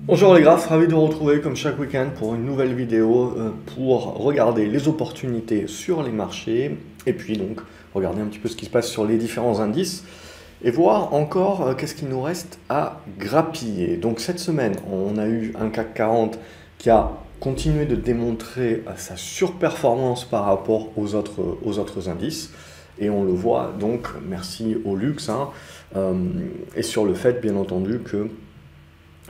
Bonjour les graphes, ravi de vous retrouver comme chaque week-end pour une nouvelle vidéo pour regarder les opportunités sur les marchés et puis donc regarder un petit peu ce qui se passe sur les différents indices et voir encore qu'est-ce qu'il nous reste à grappiller. Donc cette semaine, on a eu un CAC 40 qui a continué de démontrer sa surperformance par rapport aux autres indices. Et on le voit donc, merci au luxe, et sur le fait bien entendu que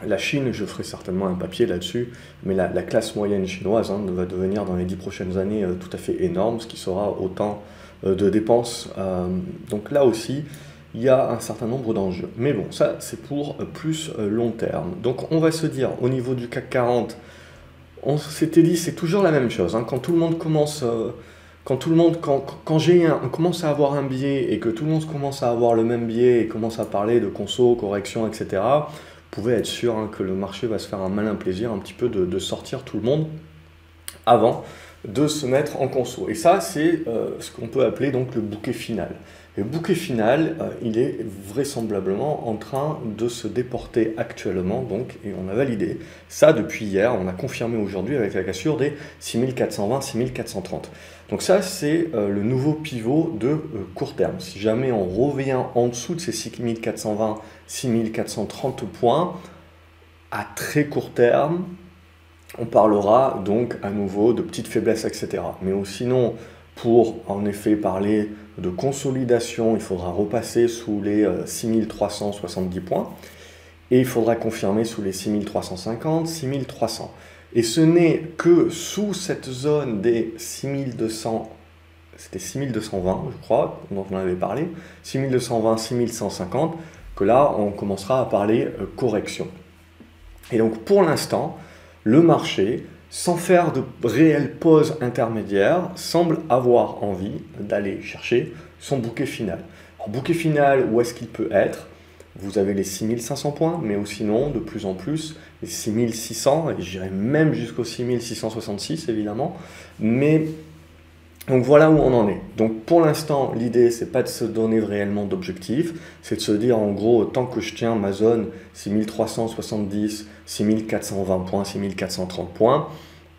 la Chine, je ferai certainement un papier là-dessus, mais la classe moyenne chinoise va devenir dans les 10 prochaines années tout à fait énorme, ce qui sera autant de dépenses. Donc là aussi, il y a un certain nombre d'enjeux. Mais bon, ça c'est pour plus long terme. Donc on va se dire, au niveau du CAC 40, on s'était dit, c'est toujours la même chose. Quand tout le monde commence... on commence à avoir un biais et que tout le monde commence à avoir le même biais et commence à parler de conso, correction, etc., vous pouvez être sûr que le marché va se faire un malin plaisir un petit peu de sortir tout le monde avant de se mettre en conso. Et ça, c'est ce qu'on peut appeler donc le bouquet final. Et le bouquet final, il est vraisemblablement en train de se déporter actuellement, donc, et on a validé ça depuis hier, on a confirmé aujourd'hui avec la cassure des 6420, 6430. Donc ça, c'est le nouveau pivot de court terme. Si jamais on revient en dessous de ces 6420, 6430 points, à très court terme, on parlera donc à nouveau de petites faiblesses, etc. Mais sinon, pour en effet parler de consolidation, il faudra repasser sous les 6370 points et il faudra confirmer sous les 6350, 6300. Et ce n'est que sous cette zone des 6200, c'était 6220 je crois, dont on avait parlé, 6220, 6150, que là on commencera à parler correction. Et donc pour l'instant, le marché, sans faire de réelle pause intermédiaire, semble avoir envie d'aller chercher son bouquet final. Alors, bouquet final, où est-ce qu'il peut être? Vous avez les 6500 points, mais sinon, de plus en plus, les 6600, et j'irai même jusqu'aux 6666, évidemment. Mais donc voilà où on en est. Donc pour l'instant, l'idée, c'est pas de se donner réellement d'objectifs, c'est de se dire en gros, tant que je tiens ma zone 6370, 6420 points, 6430 points,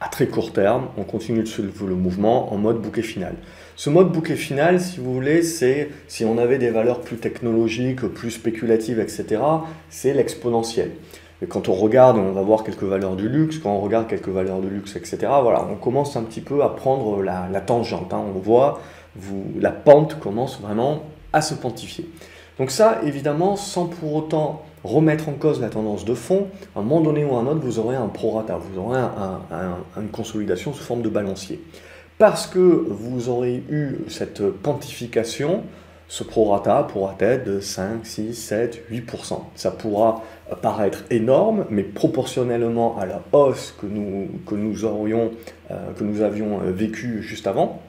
à très court terme, on continue de suivre le mouvement en mode bouquet final. Ce mode bouquet final, si vous voulez, c'est si on avait des valeurs plus technologiques, plus spéculatives, etc., c'est l'exponentiel. Et quand on regarde, on va voir quelques valeurs du luxe, quand on regarde quelques valeurs de luxe, etc., voilà, on commence un petit peu à prendre la tangente. On voit, la pente commence vraiment à se pontifier. Donc ça, évidemment, sans pour autant remettre en cause la tendance de fond, à un moment donné ou à un autre, vous aurez un prorata, vous aurez une consolidation sous forme de balancier. Parce que vous aurez eu cette pontification, ce prorata pourra être de 5, 6, 7, 8%. Ça pourra paraître énorme, mais proportionnellement à la hausse que nous avions vécue juste avant,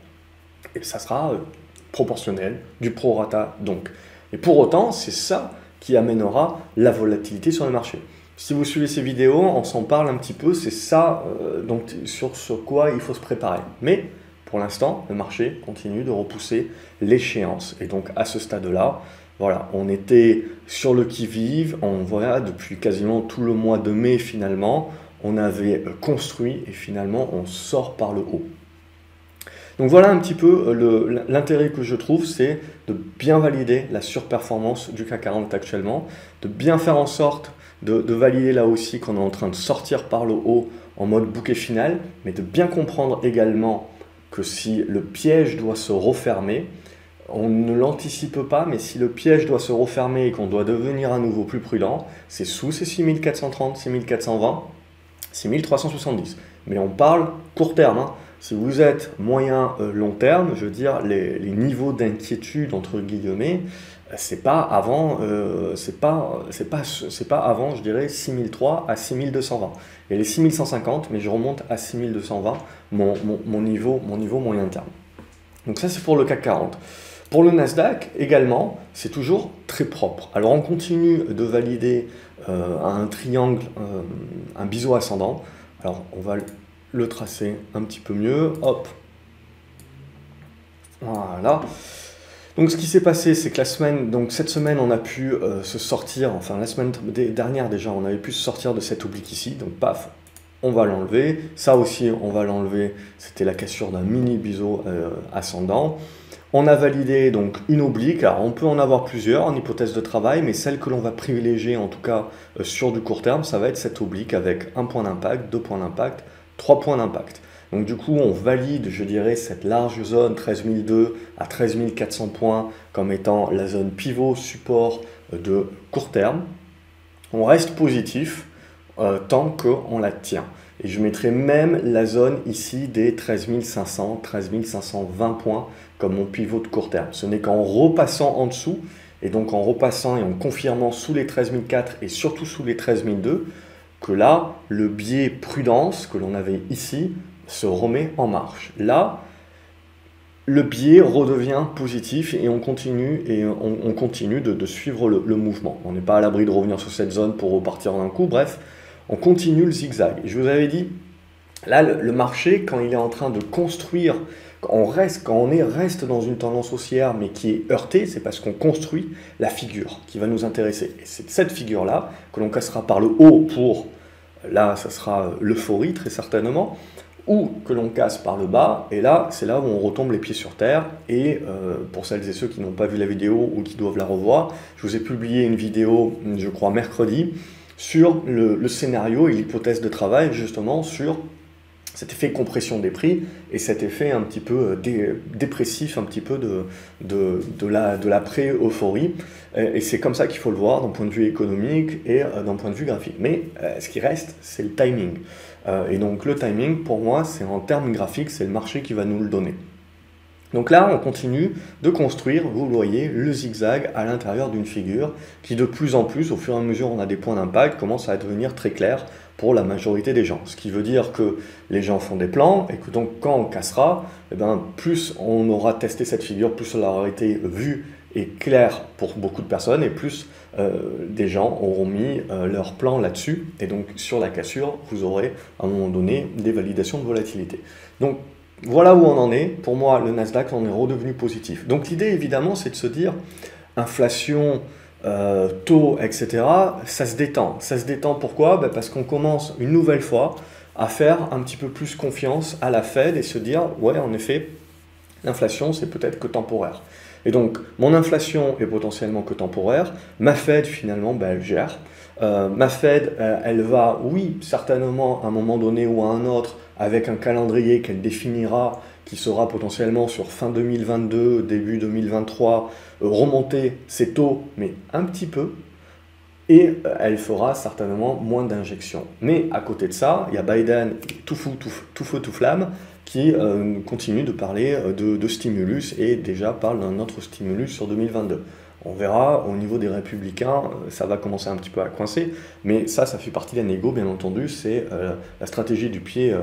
et ça sera proportionnel du prorata donc. Et pour autant, c'est ça qui amènera la volatilité sur le marché. Si vous suivez ces vidéos, on s'en parle un petit peu, c'est ça donc sur quoi il faut se préparer. Mais pour l'instant, le marché continue de repousser l'échéance. Et donc à ce stade-là, voilà, on était sur le qui-vive, on voit depuis quasiment tout le mois de mai finalement, on avait construit et finalement on sort par le haut. Donc voilà un petit peu l'intérêt que je trouve, c'est de bien valider la surperformance du CAC 40 actuellement, de bien faire en sorte de valider là aussi qu'on est en train de sortir par le haut en mode bouquet final, mais de bien comprendre également que si le piège doit se refermer, on ne l'anticipe pas, mais si le piège doit se refermer et qu'on doit devenir à nouveau plus prudent, c'est sous ces 6430, 6420, 6370. Mais on parle court terme. Si vous êtes moyen long terme, je veux dire, les niveaux d'inquiétude, entre guillemets, c'est pas avant, c'est pas avant, je dirais, 6003 à 6220. Et les 6150, mais je remonte à 6220, mon niveau moyen terme. Donc ça, c'est pour le CAC 40. Pour le Nasdaq, également, c'est toujours très propre. Alors, on continue de valider un triangle, un biseau ascendant. Alors, on va le tracer un petit peu mieux. Hop. Voilà. Donc ce qui s'est passé, c'est que cette semaine, on a pu se sortir, enfin la semaine dernière déjà, on avait pu se sortir de cet oblique ici, donc paf, on va l'enlever. Ça aussi, on va l'enlever, c'était la cassure d'un mini biseau ascendant. On a validé donc une oblique, alors on peut en avoir plusieurs en hypothèse de travail, mais celle que l'on va privilégier en tout cas sur du court terme, ça va être cette oblique avec un point d'impact, deux points d'impact, trois points d'impact. Donc du coup, on valide, je dirais, cette large zone 13002 à 13400 points comme étant la zone pivot support de court terme. On reste positif tant qu'on la tient. Et je mettrai même la zone ici des 13500, 13520 points comme mon pivot de court terme. Ce n'est qu'en repassant en dessous, et donc en repassant et en confirmant sous les 13004 et surtout sous les 13002, que là, le biais prudence que l'on avait ici se remet en marche. Là, le biais redevient positif et on continue de suivre le mouvement. On n'est pas à l'abri de revenir sur cette zone pour repartir d'un coup. Bref, on continue le zigzag. Et je vous avais dit, là, le marché, quand il est en train de construire, quand on reste dans une tendance haussière, mais qui est heurtée, c'est parce qu'on construit la figure qui va nous intéresser. Et c'est cette figure-là que l'on cassera par le haut pour, là, ça sera l'euphorie très certainement, ou que l'on casse par le bas, et là, c'est là où on retombe les pieds sur terre, et pour celles et ceux qui n'ont pas vu la vidéo ou qui doivent la revoir, je vous ai publié une vidéo, je crois mercredi, sur le scénario et l'hypothèse de travail, justement, sur cet effet compression des prix, et cet effet un petit peu dépressif, un petit peu de la pré-euphorie, et c'est comme ça qu'il faut le voir, d'un point de vue économique et d'un point de vue graphique. Mais ce qui reste, c'est le timing. Et donc le timing, pour moi, c'est en termes graphiques, c'est le marché qui va nous le donner. Donc là, on continue de construire, vous le voyez, le zigzag à l'intérieur d'une figure qui de plus en plus, au fur et à mesure où on a des points d'impact, commence à devenir très clair pour la majorité des gens. Ce qui veut dire que les gens font des plans et que donc quand on cassera, eh ben, plus on aura testé cette figure, plus elle aura été vue et claire pour beaucoup de personnes et plus des gens auront mis leur plan là-dessus. Et donc sur la cassure, vous aurez à un moment donné des validations de volatilité. Donc voilà où on en est. Pour moi, le Nasdaq en est redevenu positif. Donc l'idée, évidemment, c'est de se dire, inflation, taux, etc., ça se détend. Ça se détend pourquoi? Ben parce qu'on commence une nouvelle fois à faire un petit peu plus confiance à la Fed et se dire, ouais, en effet, l'inflation, c'est peut-être que temporaire. Et donc, mon inflation est potentiellement que temporaire. Ma Fed, finalement, ben, elle gère. Ma Fed, elle va, oui, certainement, à un moment donné ou à un autre, avec un calendrier qu'elle définira, qui sera potentiellement sur fin 2022, début 2023, remonter ses taux, mais un petit peu, et elle fera certainement moins d'injections. Mais à côté de ça, il y a Biden, tout feu, tout flamme, qui continue de parler de stimulus et déjà parle d'un autre stimulus sur 2022. On verra, au niveau des républicains, ça va commencer un petit peu à coincer, mais ça fait partie de la négo, bien entendu, c'est la stratégie du pied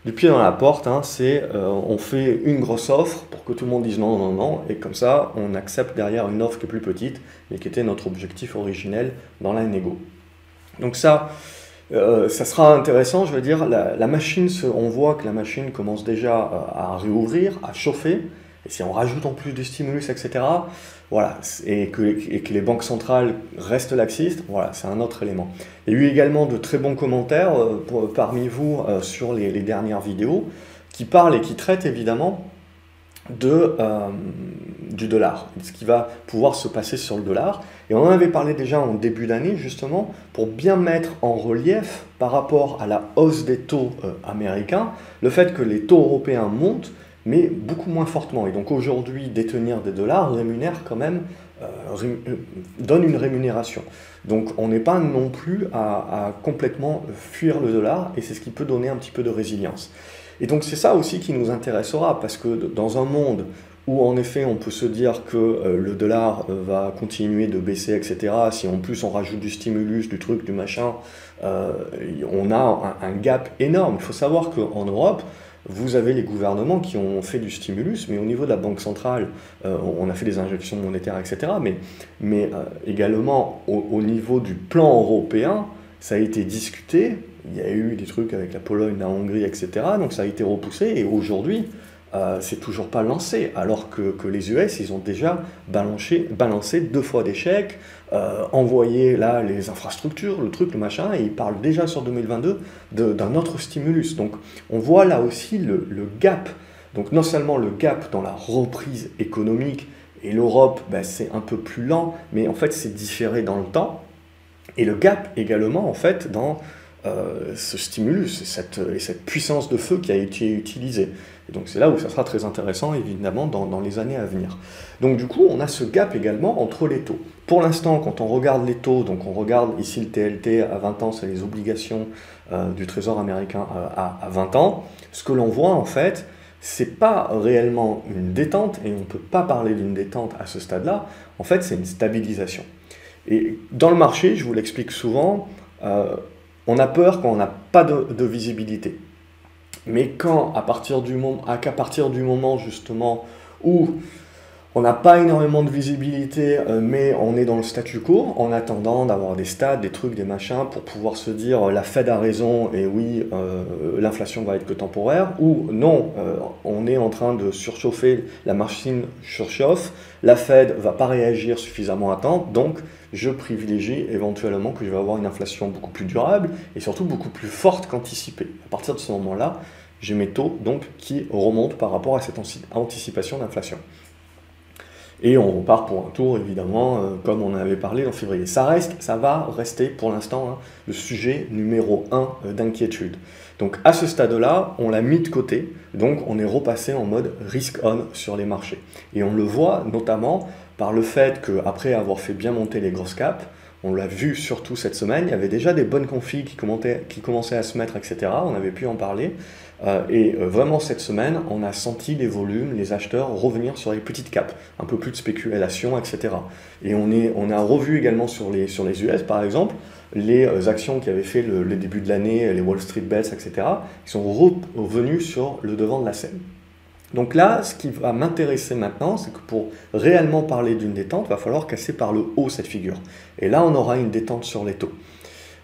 dans la porte, hein, c'est on fait une grosse offre pour que tout le monde dise non, non, non, et comme ça, on accepte derrière une offre qui est plus petite, mais qui était notre objectif originel dans la négo. Donc ça sera intéressant, je veux dire, la machine, on voit que la machine commence déjà à réouvrir, à chauffer, et si on rajoute en plus du stimulus, etc., voilà, et que les banques centrales restent laxistes, voilà, c'est un autre élément. Il y a eu également de très bons commentaires parmi vous sur les dernières vidéos qui parlent et qui traitent évidemment du dollar, ce qui va pouvoir se passer sur le dollar. Et on en avait parlé déjà en début d'année, justement, pour bien mettre en relief par rapport à la hausse des taux américains, le fait que les taux européens montent, mais beaucoup moins fortement. Et donc aujourd'hui, détenir des dollars rémunère quand même, donne une rémunération. Donc on n'est pas non plus à complètement fuir le dollar, et c'est ce qui peut donner un petit peu de résilience. Et donc c'est ça aussi qui nous intéressera, parce que dans un monde où en effet on peut se dire que le dollar va continuer de baisser, etc., si en plus on rajoute du stimulus, du truc, du machin, on a un gap énorme. Il faut savoir qu'en Europe, vous avez les gouvernements qui ont fait du stimulus, mais au niveau de la Banque centrale, on a fait des injections monétaires, etc., mais également au niveau du plan européen, ça a été discuté. Il y a eu des trucs avec la Pologne, la Hongrie, etc. Donc ça a été repoussé. Et aujourd'hui, c'est toujours pas lancé, alors que les US, ils ont déjà balancé 2 fois des chèques, envoyé là les infrastructures, le truc, le machin, et ils parlent déjà sur 2022 d'un autre stimulus. Donc on voit là aussi le gap. Donc non seulement le gap dans la reprise économique, et l'Europe, ben, c'est un peu plus lent, mais en fait c'est différé dans le temps, et le gap également en fait dans ce stimulus et cette puissance de feu qui a été utilisée. Et donc c'est là où ça sera très intéressant évidemment dans les années à venir. Donc du coup on a ce gap également entre les taux. Pour l'instant quand on regarde les taux, donc on regarde ici le TLT à 20 ans, c'est les obligations du Trésor américain à 20 ans, ce que l'on voit en fait, c'est pas réellement une détente, et on ne peut pas parler d'une détente à ce stade-là, en fait c'est une stabilisation. Et dans le marché, je vous l'explique souvent, on a peur quand on n'a pas de visibilité. Mais qu'à partir du moment justement où on n'a pas énormément de visibilité, mais on est dans le statu quo, en attendant d'avoir des stats, des trucs, des machins, pour pouvoir se dire la Fed a raison et oui, l'inflation va être que temporaire, ou non, on est en train de surchauffer, la machine surchauffe, la Fed va pas réagir suffisamment à temps, donc je privilégie éventuellement que je vais avoir une inflation beaucoup plus durable et surtout beaucoup plus forte qu'anticipée. À partir de ce moment-là, j'ai mes taux donc qui remontent par rapport à cette anticipation d'inflation. Et on repart pour un tour, évidemment, comme on avait parlé en février. Ça va rester pour l'instant le sujet numéro 1 d'inquiétude. Donc à ce stade-là, on l'a mis de côté, donc on est repassé en mode risk-on sur les marchés. Et on le voit notamment par le fait qu'après avoir fait bien monter les grosses caps, on l'a vu surtout cette semaine, il y avait déjà des bonnes configs qui commençaient à se mettre, etc. On avait pu en parler. Vraiment cette semaine, on a senti les volumes, les acheteurs revenir sur les petites caps, un peu plus de spéculation, etc. Et on a revu également sur les US, par exemple, les actions qui avaient fait le début de l'année, les Wall Street Bets, etc., qui sont revenus sur le devant de la scène. Donc là, ce qui va m'intéresser maintenant, c'est que pour réellement parler d'une détente, il va falloir casser par le haut cette figure. Et là, on aura une détente sur les taux.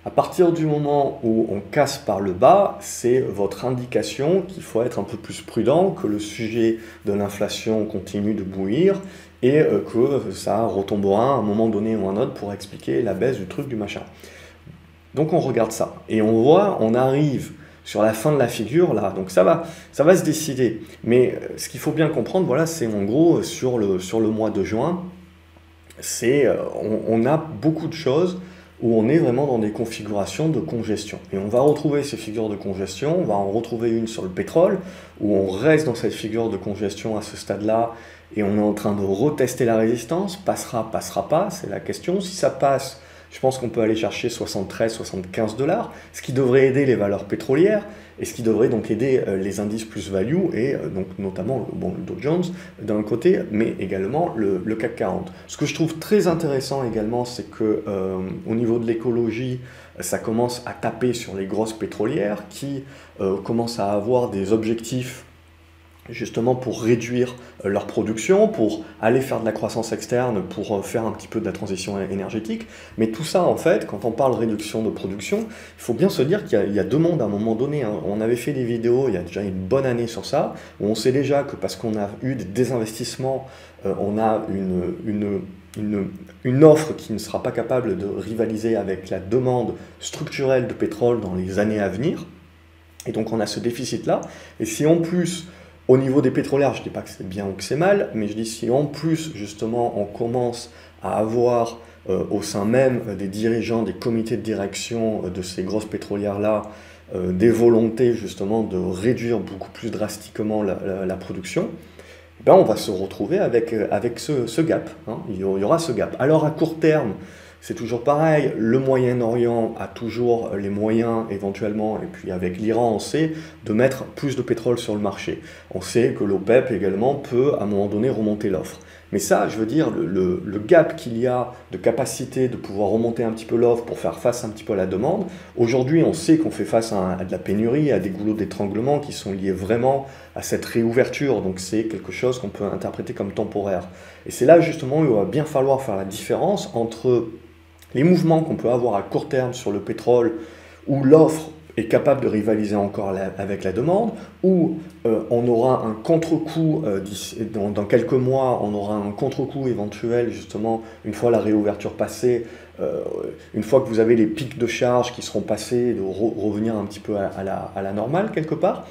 À partir du moment où on casse par le bas, c'est votre indication qu'il faut être un peu plus prudent, que le sujet de l'inflation continue de bouillir et que ça retombera à un moment donné ou un autre pour expliquer la baisse du truc, du machin. Donc on regarde ça et on voit, on arrive sur la fin de la figure là, donc ça va se décider. Mais ce qu'il faut bien comprendre, voilà, c'est en gros sur le mois de juin, on a beaucoup de choses où on est vraiment dans des configurations de congestion. Et on va retrouver ces figures de congestion, on va en retrouver une sur le pétrole, où on reste dans cette figure de congestion à ce stade-là, et on est en train de retester la résistance, passera pas, c'est la question. Si ça passe, je pense qu'on peut aller chercher 73-75 $, ce qui devrait aider les valeurs pétrolières, et ce qui devrait donc aider les indices plus value, et donc notamment le Dow Jones d'un côté, mais également le CAC 40. Ce que je trouve très intéressant également, c'est que au niveau de l'écologie, ça commence à taper sur les grosses pétrolières qui commencent à avoir des objectifs justement pour réduire leur production, pour aller faire de la croissance externe, pour faire un petit peu de la transition énergétique. Mais tout ça, en fait, quand on parle réduction de production, il faut bien se dire qu'il y a deux mondes à un moment donné. On avait fait des vidéos il y a déjà une bonne année sur ça, où on sait déjà que parce qu'on a eu des désinvestissements, on a une offre qui ne sera pas capable de rivaliser avec la demande structurelle de pétrole dans les années à venir. Et donc on a ce déficit-là. Et si en plus, au niveau des pétrolières, je ne dis pas que c'est bien ou que c'est mal, mais je dis si en plus, justement, on commence à avoir au sein même des dirigeants, des comités de direction de ces grosses pétrolières-là, des volontés justement de réduire beaucoup plus drastiquement la production, ben on va se retrouver avec ce gap. Hein. Il y aura ce gap. Alors à court terme, c'est toujours pareil, le Moyen-Orient a toujours les moyens éventuellement, et puis avec l'Iran on sait, de mettre plus de pétrole sur le marché. On sait que l'OPEP également peut à un moment donné remonter l'offre. Mais ça, je veux dire, le gap qu'il y a de capacité de pouvoir remonter un petit peu l'offre pour faire face un petit peu à la demande, aujourd'hui on sait qu'on fait face à de la pénurie, à des goulots d'étranglement qui sont liés vraiment à cette réouverture, donc c'est quelque chose qu'on peut interpréter comme temporaire. Et c'est là justement où il va bien falloir faire la différence entre les mouvements qu'on peut avoir à court terme sur le pétrole, où l'offre est capable de rivaliser encore avec la demande, ou on aura un contre-coup, dans quelques mois, on aura un contre-coup éventuel, justement, une fois la réouverture passée, une fois que vous avez les pics de charge qui seront passés, de revenir un petit peu à la normale, quelque part.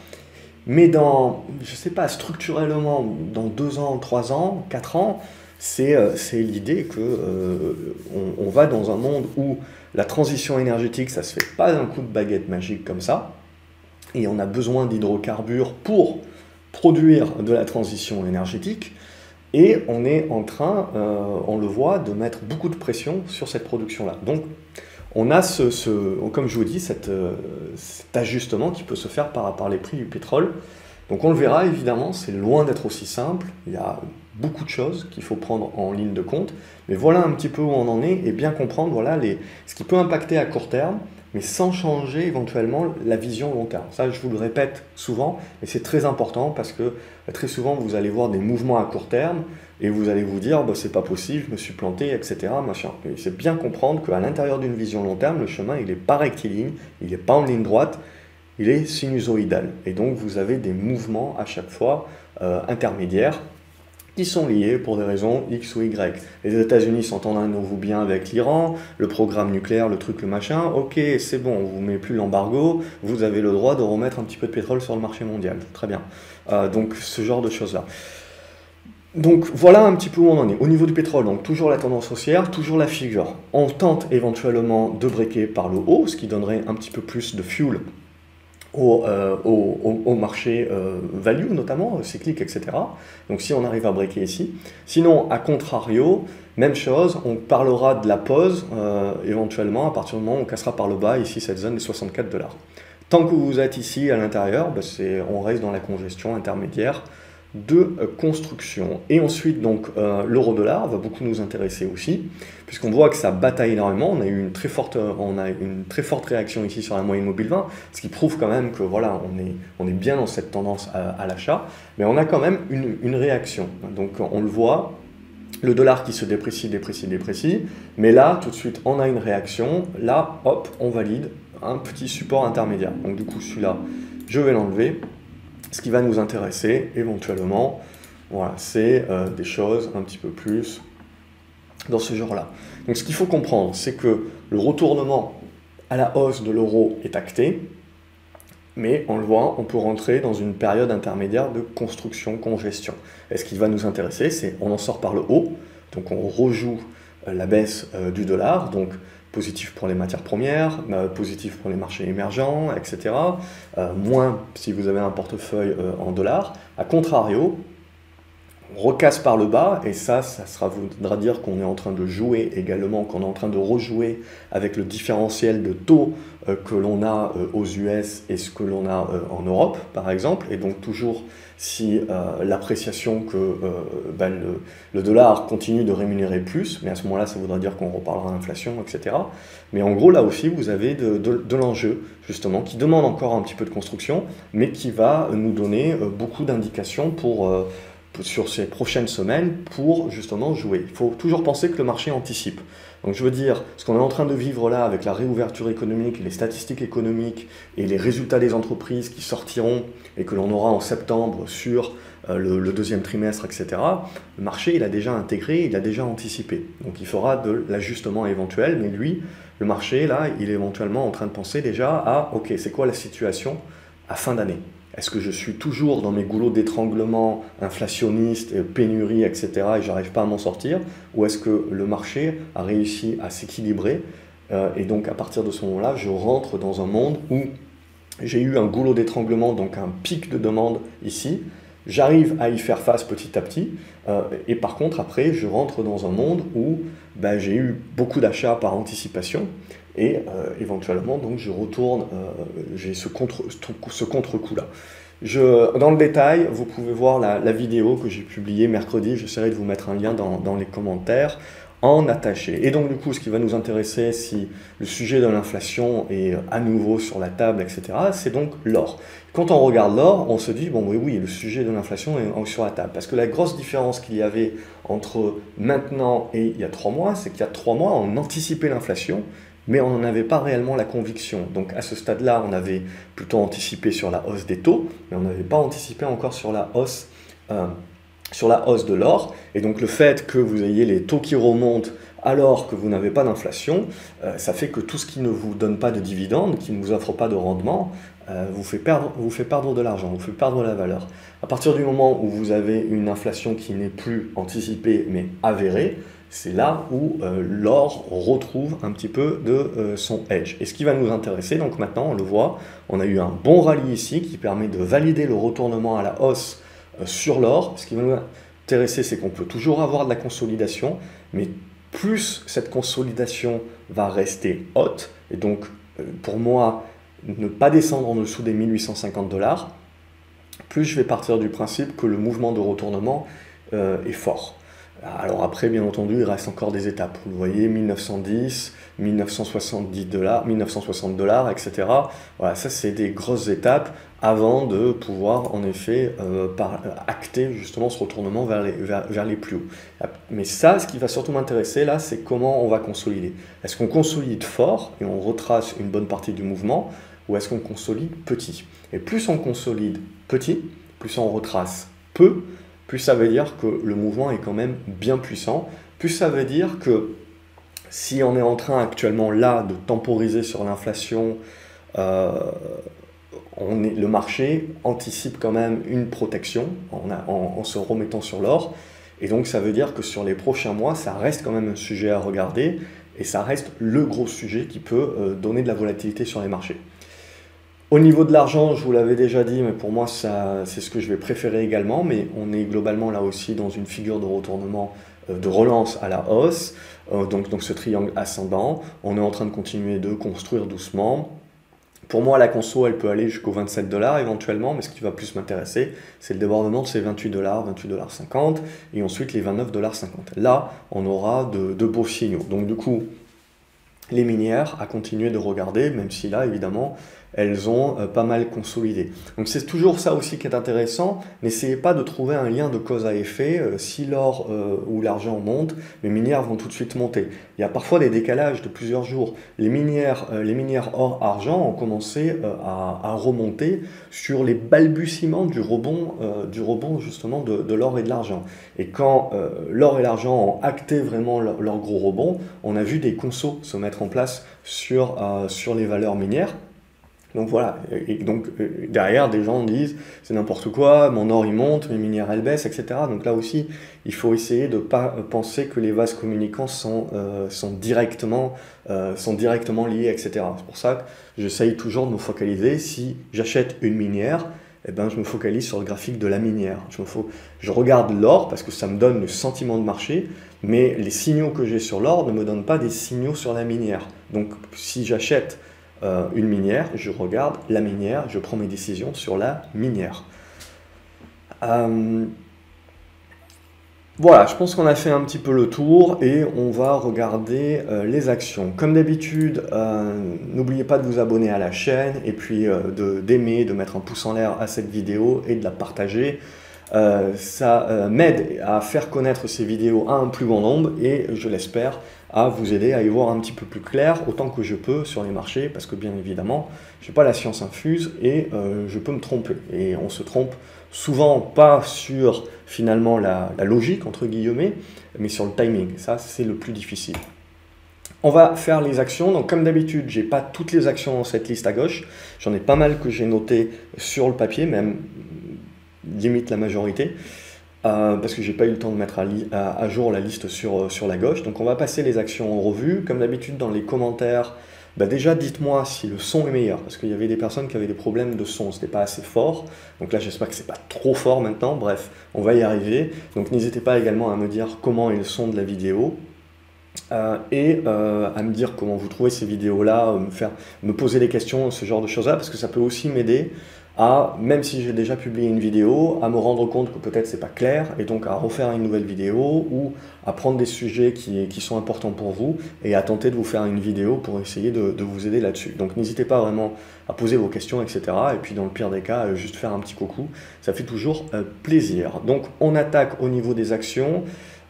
Mais je ne sais pas, structurellement, dans 2 ans, 3 ans, 4 ans, c'est l'idée qu'on va dans un monde où la transition énergétique, ça ne se fait pas d'un coup de baguette magique comme ça, et on a besoin d'hydrocarbures pour produire de la transition énergétique, et on est en train, on le voit, de mettre beaucoup de pression sur cette production-là. Donc, on a comme je vous dis, cet ajustement qui peut se faire par rapport aux prix du pétrole. Donc on le verra, évidemment, c'est loin d'être aussi simple. Il y a beaucoup de choses qu'il faut prendre en ligne de compte. Mais voilà un petit peu où on en est et bien comprendre voilà, ce qui peut impacter à court terme, mais sans changer éventuellement la vision long terme. Ça, je vous le répète souvent, mais c'est très important parce que très souvent, vous allez voir des mouvements à court terme et vous allez vous dire, bah, c'est pas possible, je me suis planté, etc. Machin. Et c'est bien comprendre qu'à l'intérieur d'une vision long terme, le chemin, il n'est pas rectiligne, il n'est pas en ligne droite, il est sinusoïdal. Et donc, vous avez des mouvements à chaque fois intermédiaires qui sont liés pour des raisons X ou Y. Les États-Unis s'entendent à nouveau bien avec l'Iran, le programme nucléaire, le truc, le machin, ok, c'est bon, on ne vous met plus l'embargo, vous avez le droit de remettre un petit peu de pétrole sur le marché mondial. Très bien. Donc, ce genre de choses-là. Donc voilà un petit peu où on en est. Au niveau du pétrole, donc toujours la tendance haussière, toujours la figure. On tente éventuellement de breaker par le haut, ce qui donnerait un petit peu plus de fuel au marché value, notamment cyclique, etc. Donc si on arrive à breaker ici. Sinon, à contrario, même chose, on parlera de la pause éventuellement à partir du moment où on cassera par le bas, ici cette zone des 64 $. Tant que vous êtes ici à l'intérieur, bah, on reste dans la congestion intermédiaire de construction. Et ensuite, donc, l'euro-dollar va beaucoup nous intéresser aussi, puisqu'on voit que ça bataille énormément. On a eu une très forte réaction ici sur la moyenne mobile 20, ce qui prouve quand même que voilà, on est bien dans cette tendance à l'achat, mais on a quand même une réaction. Donc, on le voit, le dollar qui se déprécie, mais là, tout de suite, on a une réaction. Là, hop, on valide un petit support intermédiaire. Donc, du coup, celui-là, je vais l'enlever. Ce qui va nous intéresser éventuellement, voilà, c'est des choses un petit peu plus dans ce genre-là. Donc ce qu'il faut comprendre, c'est que le retournement à la hausse de l'euro est acté, mais on le voit, on peut rentrer dans une période intermédiaire de construction, congestion. Et ce qui va nous intéresser, c'est on en sort par le haut, donc on rejoue la baisse du dollar, donc positif pour les matières premières, positif pour les marchés émergents, etc. Moins si vous avez un portefeuille en dollars. A contrario, on recasse par le bas, et ça voudra dire qu'on est en train de jouer également, qu'on est en train de rejouer avec le différentiel de taux que l'on a aux US et ce que l'on a en Europe, par exemple, et donc toujours si l'appréciation que le dollar continue de rémunérer plus, mais à ce moment-là, ça voudra dire qu'on reparlera d'inflation, etc. Mais en gros, là aussi, vous avez de l'enjeu, justement, qui demande encore un petit peu de construction, mais qui va nous donner beaucoup d'indications sur ces prochaines semaines pour justement jouer. Il faut toujours penser que le marché anticipe. Donc je veux dire, ce qu'on est en train de vivre là avec la réouverture économique, les statistiques économiques et les résultats des entreprises qui sortiront et que l'on aura en septembre sur le deuxième trimestre, etc., le marché il a déjà intégré, il a déjà anticipé. Donc il fera de l'ajustement éventuel, mais lui, le marché là, il est éventuellement en train de penser déjà à, ok, c'est quoi la situation à fin d'année ? Est-ce que je suis toujours dans mes goulots d'étranglement inflationniste, pénurie, etc. et je n'arrive pas à m'en sortir? Ou est-ce que le marché a réussi à s'équilibrer et donc à partir de ce moment-là, je rentre dans un monde où j'ai eu un goulot d'étranglement, donc un pic de demande ici. J'arrive à y faire face petit à petit et par contre après je rentre dans un monde où j'ai eu beaucoup d'achats par anticipation et éventuellement donc je retourne, j'ai ce contre-coup là. Dans le détail, vous pouvez voir la vidéo que j'ai publiée mercredi, j'essaierai de vous mettre un lien dans les commentaires en attaché. Et donc du coup, ce qui va nous intéresser si le sujet de l'inflation est à nouveau sur la table, etc., c'est donc l'or. Quand on regarde l'or, on se dit, bon oui, le sujet de l'inflation est sur la table. Parce que la grosse différence qu'il y avait entre maintenant et il y a 3 mois, c'est qu'il y a 3 mois, on anticipait l'inflation, mais on n'en avait pas réellement la conviction. Donc à ce stade-là, on avait plutôt anticipé sur la hausse des taux, mais on n'avait pas anticipé encore sur la hausse de l'or. Et donc le fait que vous ayez les taux qui remontent alors que vous n'avez pas d'inflation, ça fait que tout ce qui ne vous donne pas de dividendes, qui ne vous offre pas de rendement, vous fait perdre de l'argent, vous fait perdre de la valeur. À partir du moment où vous avez une inflation qui n'est plus anticipée mais avérée, c'est là où l'or retrouve un petit peu de son edge. Et ce qui va nous intéresser, donc maintenant on le voit, on a eu un bon rallye ici qui permet de valider le retournement à la hausse sur l'or. Ce qui va nous intéresser, c'est qu'on peut toujours avoir de la consolidation, mais plus cette consolidation va rester haute, et donc pour moi, ne pas descendre en dessous des 1850 $, plus je vais partir du principe que le mouvement de retournement est fort. Alors après, bien entendu, il reste encore des étapes. Vous le voyez, 1910, 1970 $, 1960 $, etc. Voilà, ça c'est des grosses étapes avant de pouvoir en effet acter justement ce retournement vers les plus hauts. Mais ça, ce qui va surtout m'intéresser là, c'est comment on va consolider. Est-ce qu'on consolide fort et on retrace une bonne partie du mouvement, ou est-ce qu'on consolide petit? Et plus on consolide petit, plus on retrace peu, plus ça veut dire que le mouvement est quand même bien puissant, plus ça veut dire que si on est en train actuellement là de temporiser sur l'inflation, le marché anticipe quand même une protection en se remettant sur l'or, et donc ça veut dire que sur les prochains mois, ça reste quand même un sujet à regarder, et ça reste le gros sujet qui peut donner de la volatilité sur les marchés. Au niveau de l'argent, je vous l'avais déjà dit, mais pour moi, c'est ce que je vais préférer également. Mais on est globalement là aussi dans une figure de retournement, de relance à la hausse. Donc ce triangle ascendant, on est en train de continuer de construire doucement. Pour moi, la conso, elle peut aller jusqu'aux 27 $ éventuellement, mais ce qui va plus m'intéresser, c'est le débordement de ces 28 $, 28,50 $, et ensuite les 29,50 $. Là, on aura de beaux signaux. Donc du coup, les minières à continuer de regarder, même si là, évidemment, elles ont pas mal consolidé. Donc c'est toujours ça aussi qui est intéressant. N'essayez pas de trouver un lien de cause à effet. Si l'or ou l'argent monte, les minières vont tout de suite monter. Il y a parfois des décalages de plusieurs jours. Les minières or-argent ont commencé à remonter sur les balbutiements du rebond justement de l'or et de l'argent. Et quand l'or et l'argent ont acté vraiment leur gros rebond, on a vu des consos se mettre en place sur les valeurs minières. Donc voilà, et donc derrière des gens disent c'est n'importe quoi, mon or il monte, mes minières elles baissent, etc. Donc là aussi, il faut essayer de ne pas penser que les vases communicants sont directement liés, etc. C'est pour ça que j'essaye toujours de me focaliser. Si j'achète une minière, eh ben, je me focalise sur le graphique de la minière. Je regarde l'or parce que ça me donne le sentiment de marché, mais les signaux que j'ai sur l'or ne me donnent pas des signaux sur la minière. Donc si j'achète une minière, je regarde la minière, je prends mes décisions sur la minière. Voilà, je pense qu'on a fait un petit peu le tour et on va regarder les actions. Comme d'habitude, n'oubliez pas de vous abonner à la chaîne et puis d'aimer, de mettre un pouce en l'air à cette vidéo et de la partager. Ça m'aide à faire connaître ces vidéos à un plus grand nombre et je l'espère à vous aider à y voir un petit peu plus clair autant que je peux sur les marchés, parce que bien évidemment je n'ai pas la science infuse et je peux me tromper, et on se trompe souvent pas sur finalement la logique entre guillemets, mais sur le timing. Ça c'est le plus difficile. On va faire les actions. Donc comme d'habitude, j'ai pas toutes les actions dans cette liste à gauche, j'en ai pas mal que j'ai noté sur le papier, même limite la majorité, parce que j'ai pas eu le temps de mettre à jour la liste sur la gauche. Donc on va passer les actions en revue. Comme d'habitude dans les commentaires, déjà dites-moi si le son est meilleur, parce qu'il y avait des personnes qui avaient des problèmes de son, c'était pas assez fort. Donc là j'espère que c'est pas trop fort maintenant. Bref, on va y arriver. Donc n'hésitez pas également à me dire comment est le son de la vidéo. Et à me dire comment vous trouvez ces vidéos-là, me poser des questions, ce genre de choses-là, parce que ça peut aussi m'aider à, même si j'ai déjà publié une vidéo, à me rendre compte que peut-être c'est pas clair, et donc à refaire une nouvelle vidéo, ou à prendre des sujets qui sont importants pour vous, et à tenter de vous faire une vidéo pour essayer de vous aider là-dessus. Donc n'hésitez pas vraiment à poser vos questions, etc. Et puis dans le pire des cas, juste faire un petit coucou, ça fait toujours plaisir. Donc on attaque au niveau des actions.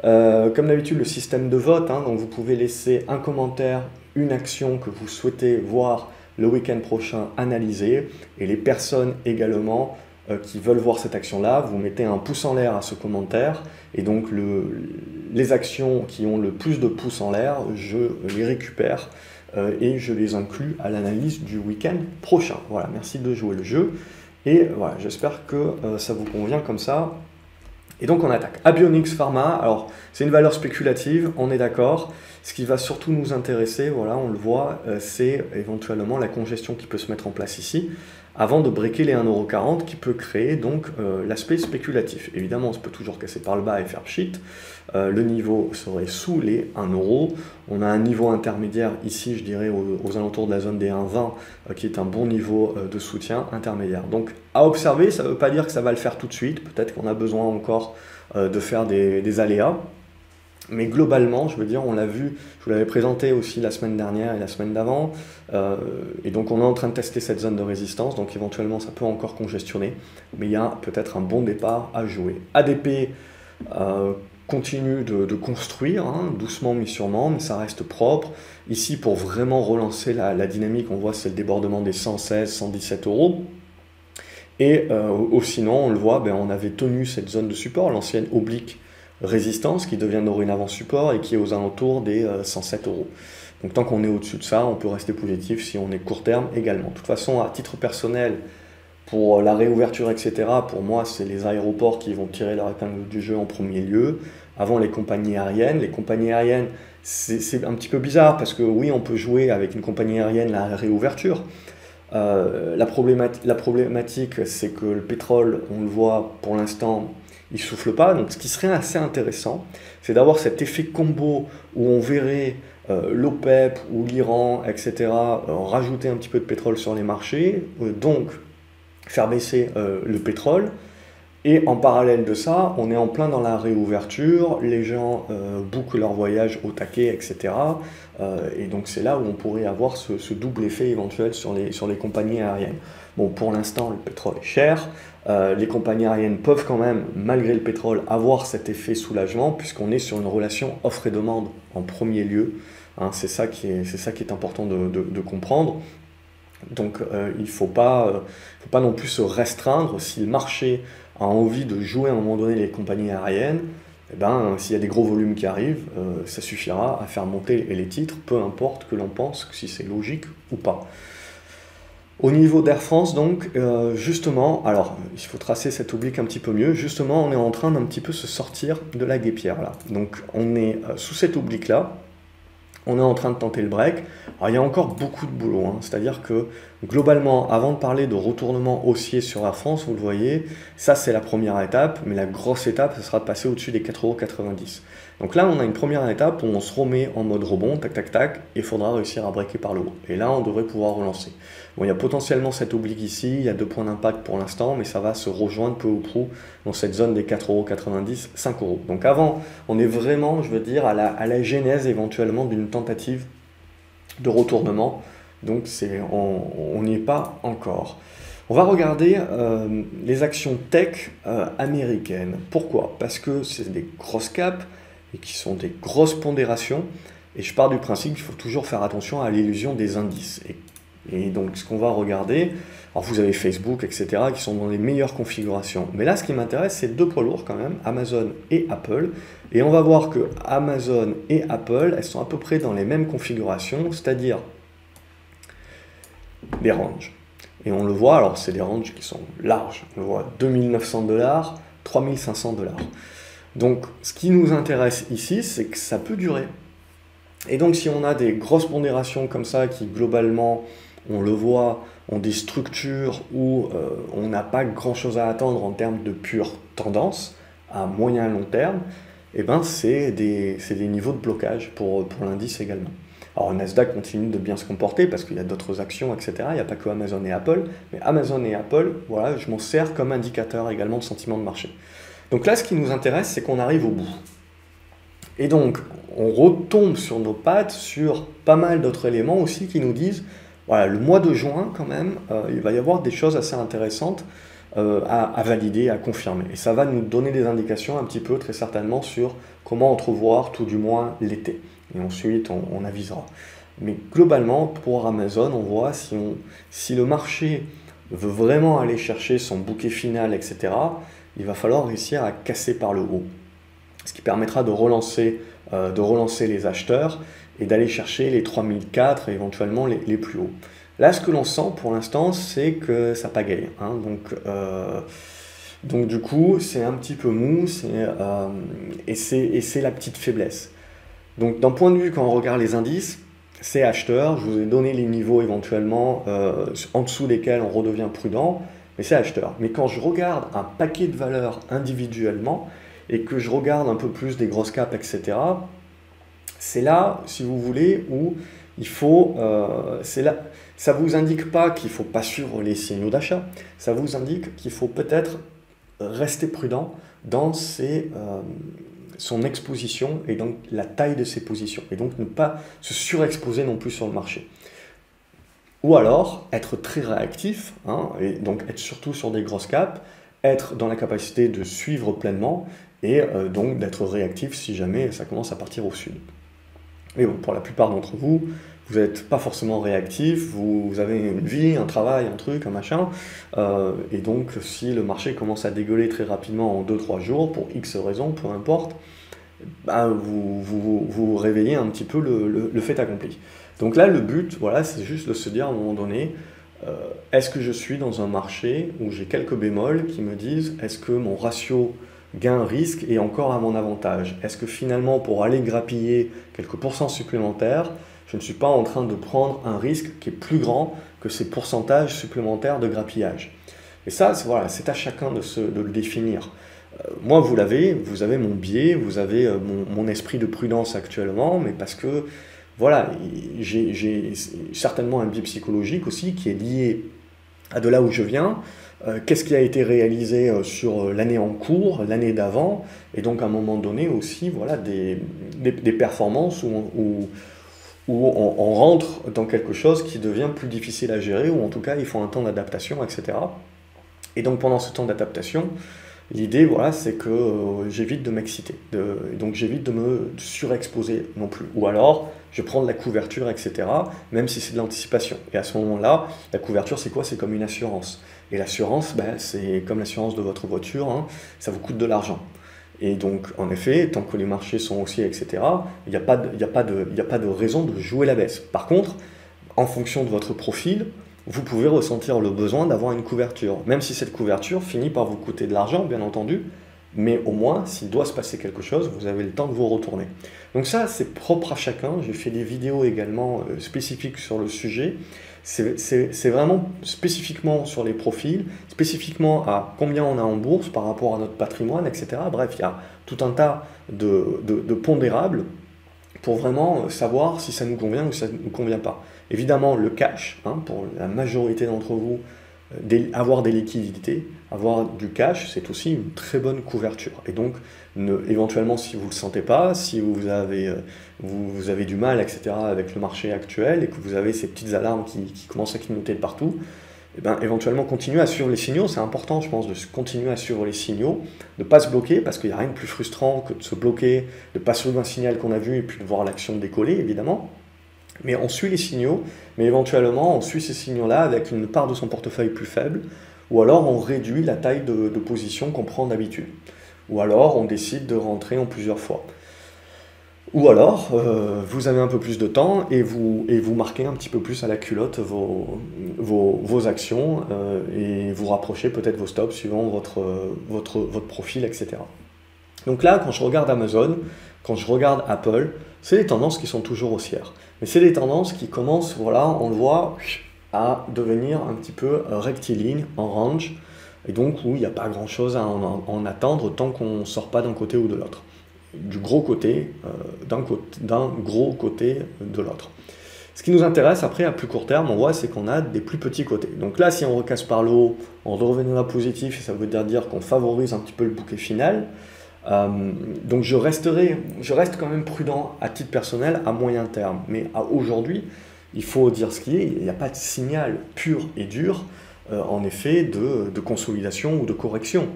Comme d'habitude, le système de vote, donc vous pouvez laisser un commentaire une action que vous souhaitez voir le week-end prochain analysée, et les personnes également qui veulent voir cette action-là, vous mettez un pouce en l'air à ce commentaire, et donc les actions qui ont le plus de pouces en l'air, je les récupère et je les inclus à l'analyse du week-end prochain. Voilà, merci de jouer le jeu, et voilà, j'espère que ça vous convient comme ça. Et donc on attaque. Abionics Pharma, alors c'est une valeur spéculative, on est d'accord. Ce qui va surtout nous intéresser, voilà, on le voit, c'est éventuellement la congestion qui peut se mettre en place ici, avant de breaker les 1,40 € qui peut créer donc l'aspect spéculatif. Évidemment, on se peut toujours casser par le bas et faire pchit. Le niveau serait sous les 1 €. On a un niveau intermédiaire ici, je dirais, aux alentours de la zone des 1,20, qui est un bon niveau de soutien intermédiaire. Donc à observer, ça ne veut pas dire que ça va le faire tout de suite. Peut-être qu'on a besoin encore de faire des aléas. Mais globalement, je veux dire, on l'a vu, je vous l'avais présenté aussi la semaine dernière et la semaine d'avant, et donc on est en train de tester cette zone de résistance, donc éventuellement ça peut encore congestionner, mais il y a peut-être un bon départ à jouer. ADP continue de construire, hein, doucement mais sûrement, mais ça reste propre. Ici, pour vraiment relancer la dynamique, on voit c'est le débordement des 116, 117 €. Et sinon, on le voit, on avait tenu cette zone de support, l'ancienne oblique résistance, qui devient dorénavant support et qui est aux alentours des 107 €. Donc tant qu'on est au-dessus de ça, on peut rester positif si on est court terme également. De toute façon, à titre personnel, pour la réouverture, etc., pour moi, c'est les aéroports qui vont tirer leur épingle du jeu en premier lieu, avant les compagnies aériennes. Les compagnies aériennes, c'est un petit peu bizarre, parce que oui, on peut jouer avec une compagnie aérienne la réouverture. La problématique, c'est que le pétrole, on le voit pour l'instant, il ne souffle pas. Donc ce qui serait assez intéressant, c'est d'avoir cet effet combo où on verrait l'OPEP ou l'Iran, etc., rajouter un petit peu de pétrole sur les marchés, donc faire baisser le pétrole. Et en parallèle de ça, on est en plein dans la réouverture, les gens bouclent leur voyage au taquet, etc. Et donc c'est là où on pourrait avoir ce double effet éventuel sur les compagnies aériennes. Bon, pour l'instant, le pétrole est cher. Les compagnies aériennes peuvent quand même, malgré le pétrole, avoir cet effet soulagement, puisqu'on est sur une relation offre et demande en premier lieu. Hein, c'est ça qui est important de comprendre. Donc il ne faut pas non plus se restreindre. Si le marché a envie de jouer à un moment donné les compagnies aériennes, s'il y a des gros volumes qui arrivent, ça suffira à faire monter les titres, peu importe que l'on pense si c'est logique ou pas. Au niveau d'Air France, donc, justement, alors il faut tracer cet oblique un petit peu mieux, justement on est en train d'un petit peu se sortir de la guêpière là. Donc on est sous cet oblique là, on est en train de tenter le break. Alors il y a encore beaucoup de boulot, hein. C'est-à-dire que globalement, avant de parler de retournement haussier sur Air France, vous le voyez, ça c'est la première étape, mais la grosse étape, ce sera de passer au-dessus des 4,90 €. Donc là, on a une première étape où on se remet en mode rebond, tac tac tac, et il faudra réussir à breaker par le haut. Et là, on devrait pouvoir relancer. Bon, il y a potentiellement cet oblique ici, il y a 2 points d'impact pour l'instant, mais ça va se rejoindre peu ou prou dans cette zone des 4,90 €, 5 €. Donc avant, on est vraiment, je veux dire, à la genèse éventuellement d'une tentative de retournement. Donc on n'y est pas encore. On va regarder les actions tech américaines. Pourquoi? Parce que c'est des grosses caps et qui sont des grosses pondérations. Et je pars du principe qu'il faut toujours faire attention à l'illusion des indices. Et donc ce qu'on va regarder, alors vous avez Facebook, etc., qui sont dans les meilleures configurations. Mais là, ce qui m'intéresse, c'est 2 poids lourds quand même, Amazon et Apple. Et on va voir que Amazon et Apple, elles sont à peu près dans les mêmes configurations, c'est-à-dire des ranges. Et on le voit, alors c'est des ranges qui sont larges. On le voit, 2 900 $, 3 500 $. Donc ce qui nous intéresse ici, c'est que ça peut durer. Et donc si on a des grosses pondérations comme ça, qui globalement, on le voit, ont des structures où on n'a pas grand-chose à attendre en termes de pure tendance, à moyen et long terme, c'est des niveaux de blocage pour l'indice également. Alors Nasdaq continue de bien se comporter parce qu'il y a d'autres actions, etc. Il n'y a pas que Amazon et Apple, mais Amazon et Apple, voilà, je m'en sers comme indicateur également de sentiment de marché. Donc là, ce qui nous intéresse, c'est qu'on arrive au bout. Et donc, on retombe sur nos pattes sur pas mal d'autres éléments aussi qui nous disent, voilà, le mois de juin, quand même, il va y avoir des choses assez intéressantes à valider, à confirmer. Et ça va nous donner des indications un petit peu, très certainement, sur comment entrevoir tout du moins l'été. Et ensuite, on avisera. Mais globalement, pour Amazon, on voit si le marché veut vraiment aller chercher son bouquet final, etc., il va falloir réussir à casser par le haut. Ce qui permettra de relancer les acheteurs et d'aller chercher les 3004 et éventuellement les plus hauts. Là, ce que l'on sent pour l'instant, c'est que ça pagaille, hein. Donc du coup, c'est un petit peu mou, et c'est la petite faiblesse. Donc d'un point de vue, quand on regarde les indices, c'est acheteur. Je vous ai donné les niveaux éventuellement en dessous desquels on redevient prudent, mais c'est acheteur. Mais quand je regarde un paquet de valeurs individuellement et que je regarde un peu plus des grosses caps, etc., c'est là, si vous voulez, où il faut... ça ne vous indique pas qu'il ne faut pas suivre les signaux d'achat, ça vous indique qu'il faut peut-être rester prudent dans son exposition et donc la taille de ses positions, et donc ne pas se surexposer non plus sur le marché. Ou alors être très réactif, hein, et donc être surtout sur des grosses caps, être dans la capacité de suivre pleinement et donc d'être réactif si jamais ça commence à partir au sud. Mais bon, pour la plupart d'entre vous, vous n'êtes pas forcément réactif, vous avez une vie, un travail, un truc, un machin, et donc si le marché commence à dégueuler très rapidement en 2-3 jours, pour X raisons, peu importe, bah, vous réveillez un petit peu le fait accompli. Donc là, le but, voilà, c'est juste de se dire à un moment donné, est-ce que je suis dans un marché où j'ai quelques bémols qui me disent, est-ce que mon ratio gain-risque est encore à mon avantage? Est-ce que finalement, pour aller grappiller quelques pourcents supplémentaires, je ne suis pas en train de prendre un risque qui est plus grand que ces pourcentages supplémentaires de grappillage? Et ça, voilà, c'est à chacun de le définir. Moi, vous avez mon biais, vous avez mon esprit de prudence actuellement, mais parce que, voilà, j'ai certainement un biais psychologique aussi qui est lié à de là où je viens. Qu'est-ce qui a été réalisé sur l'année en cours, l'année d'avant, et donc à un moment donné aussi, voilà, des performances où on rentre dans quelque chose qui devient plus difficile à gérer, ou en tout cas il faut un temps d'adaptation, etc. Et donc pendant ce temps d'adaptation, l'idée, voilà, c'est que j'évite de m'exciter, donc j'évite de me surexposer non plus. Ou alors, je prends de la couverture, etc., même si c'est de l'anticipation. Et à ce moment-là, la couverture, c'est quoi? C'est comme une assurance. Et l'assurance, ben, c'est comme l'assurance de votre voiture, hein, ça vous coûte de l'argent. Et donc, en effet, tant que les marchés sont haussiers, etc., il n'y a pas de raison de jouer la baisse. Par contre, en fonction de votre profil, vous pouvez ressentir le besoin d'avoir une couverture, même si cette couverture finit par vous coûter de l'argent, bien entendu, mais au moins, s'il doit se passer quelque chose, vous avez le temps de vous retourner. Donc ça, c'est propre à chacun. J'ai fait des vidéos également spécifiques sur le sujet. C'est vraiment spécifiquement sur les profils, spécifiquement à combien on a en bourse par rapport à notre patrimoine, etc. Bref, il y a tout un tas de pondérables pour vraiment savoir si ça nous convient ou si ça ne nous convient pas. Évidemment, le cash, hein, pour la majorité d'entre vous, avoir des liquidités, avoir du cash, c'est aussi une très bonne couverture. Et donc, éventuellement, si vous ne le sentez pas, si vous avez du mal, etc., avec le marché actuel, et que vous avez ces petites alarmes qui commencent à clignoter de partout, eh ben, éventuellement, continuez à suivre les signaux. C'est important, je pense, de continuer à suivre les signaux, de ne pas se bloquer, parce qu'il n'y a rien de plus frustrant que de se bloquer, de ne pas suivre un signal qu'on a vu, et puis de voir l'action décoller, évidemment. Mais on suit les signaux, mais éventuellement on suit ces signaux-là avec une part de son portefeuille plus faible, ou alors on réduit la taille de position qu'on prend d'habitude, ou alors on décide de rentrer en plusieurs fois. Ou alors vous avez un peu plus de temps et vous marquez un petit peu plus à la culotte vos actions et vous rapprochez peut-être vos stops suivant votre profil, etc. Donc là, quand je regarde Amazon, quand je regarde Apple, c'est des tendances qui sont toujours haussières. Mais c'est des tendances qui commencent, voilà, on le voit, à devenir un petit peu rectiligne, en range, et donc où il n'y a pas grand-chose à en attendre tant qu'on ne sort pas d'un côté ou de l'autre. Du gros côté, d'un gros côté de l'autre. Ce qui nous intéresse après, à plus court terme, on voit, c'est qu'on a des plus petits côtés. Donc là, si on recasse par le haut, on reviendra positif, et ça veut dire qu'on favorise un petit peu le bouquet final. Donc je reste quand même prudent à titre personnel à moyen terme, mais aujourd'hui, il faut dire ce qui est, il n'y a pas de signal pur et dur, en effet, de consolidation ou de correction.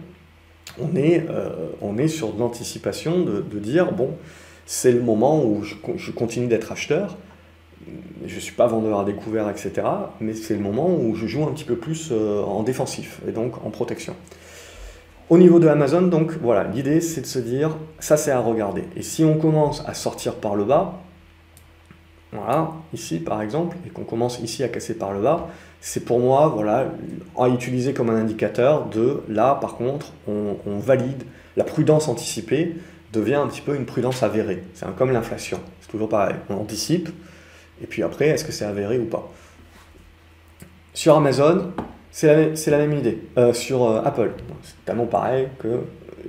On est sur de l'anticipation de dire, bon, c'est le moment où je continue d'être acheteur, je ne suis pas vendeur à découvert, etc. Mais c'est le moment où je joue un petit peu plus en défensif et donc en protection. Au niveau de Amazon, donc voilà, l'idée c'est de se dire, ça c'est à regarder. Et si on commence à sortir par le bas, voilà, ici par exemple, et qu'on commence ici à casser par le bas, c'est pour moi, voilà, à utiliser comme un indicateur de, là par contre, on valide, la prudence anticipée devient un petit peu une prudence avérée. C'est comme l'inflation, c'est toujours pareil, on anticipe, et puis après, est-ce que c'est avéré ou pas? Sur Amazon, c'est la même idée. Sur Apple, c'est tellement pareil que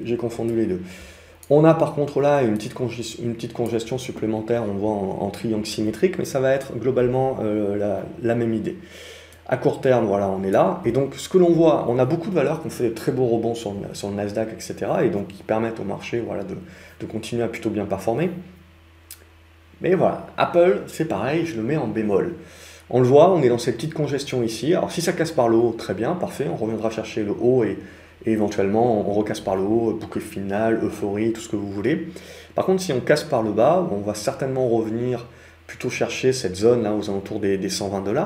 j'ai confondu les deux. On a par contre là une petite congestion supplémentaire, on voit en triangle symétrique, mais ça va être globalement la même idée. À court terme, voilà, on est là. Et donc, ce que l'on voit, on a beaucoup de valeurs qui ont fait de très beaux rebonds sur le Nasdaq, etc. Et donc, qui permettent au marché, voilà, de continuer à plutôt bien performer. Mais voilà, Apple, c'est pareil, je le mets en bémol. On le voit, on est dans cette petite congestion ici. Alors si ça casse par le haut, très bien, parfait, on reviendra chercher le haut et éventuellement on recasse par le haut, boucle finale, euphorie, tout ce que vous voulez. Par contre, si on casse par le bas, on va certainement revenir plutôt chercher cette zone là aux alentours des 120 $.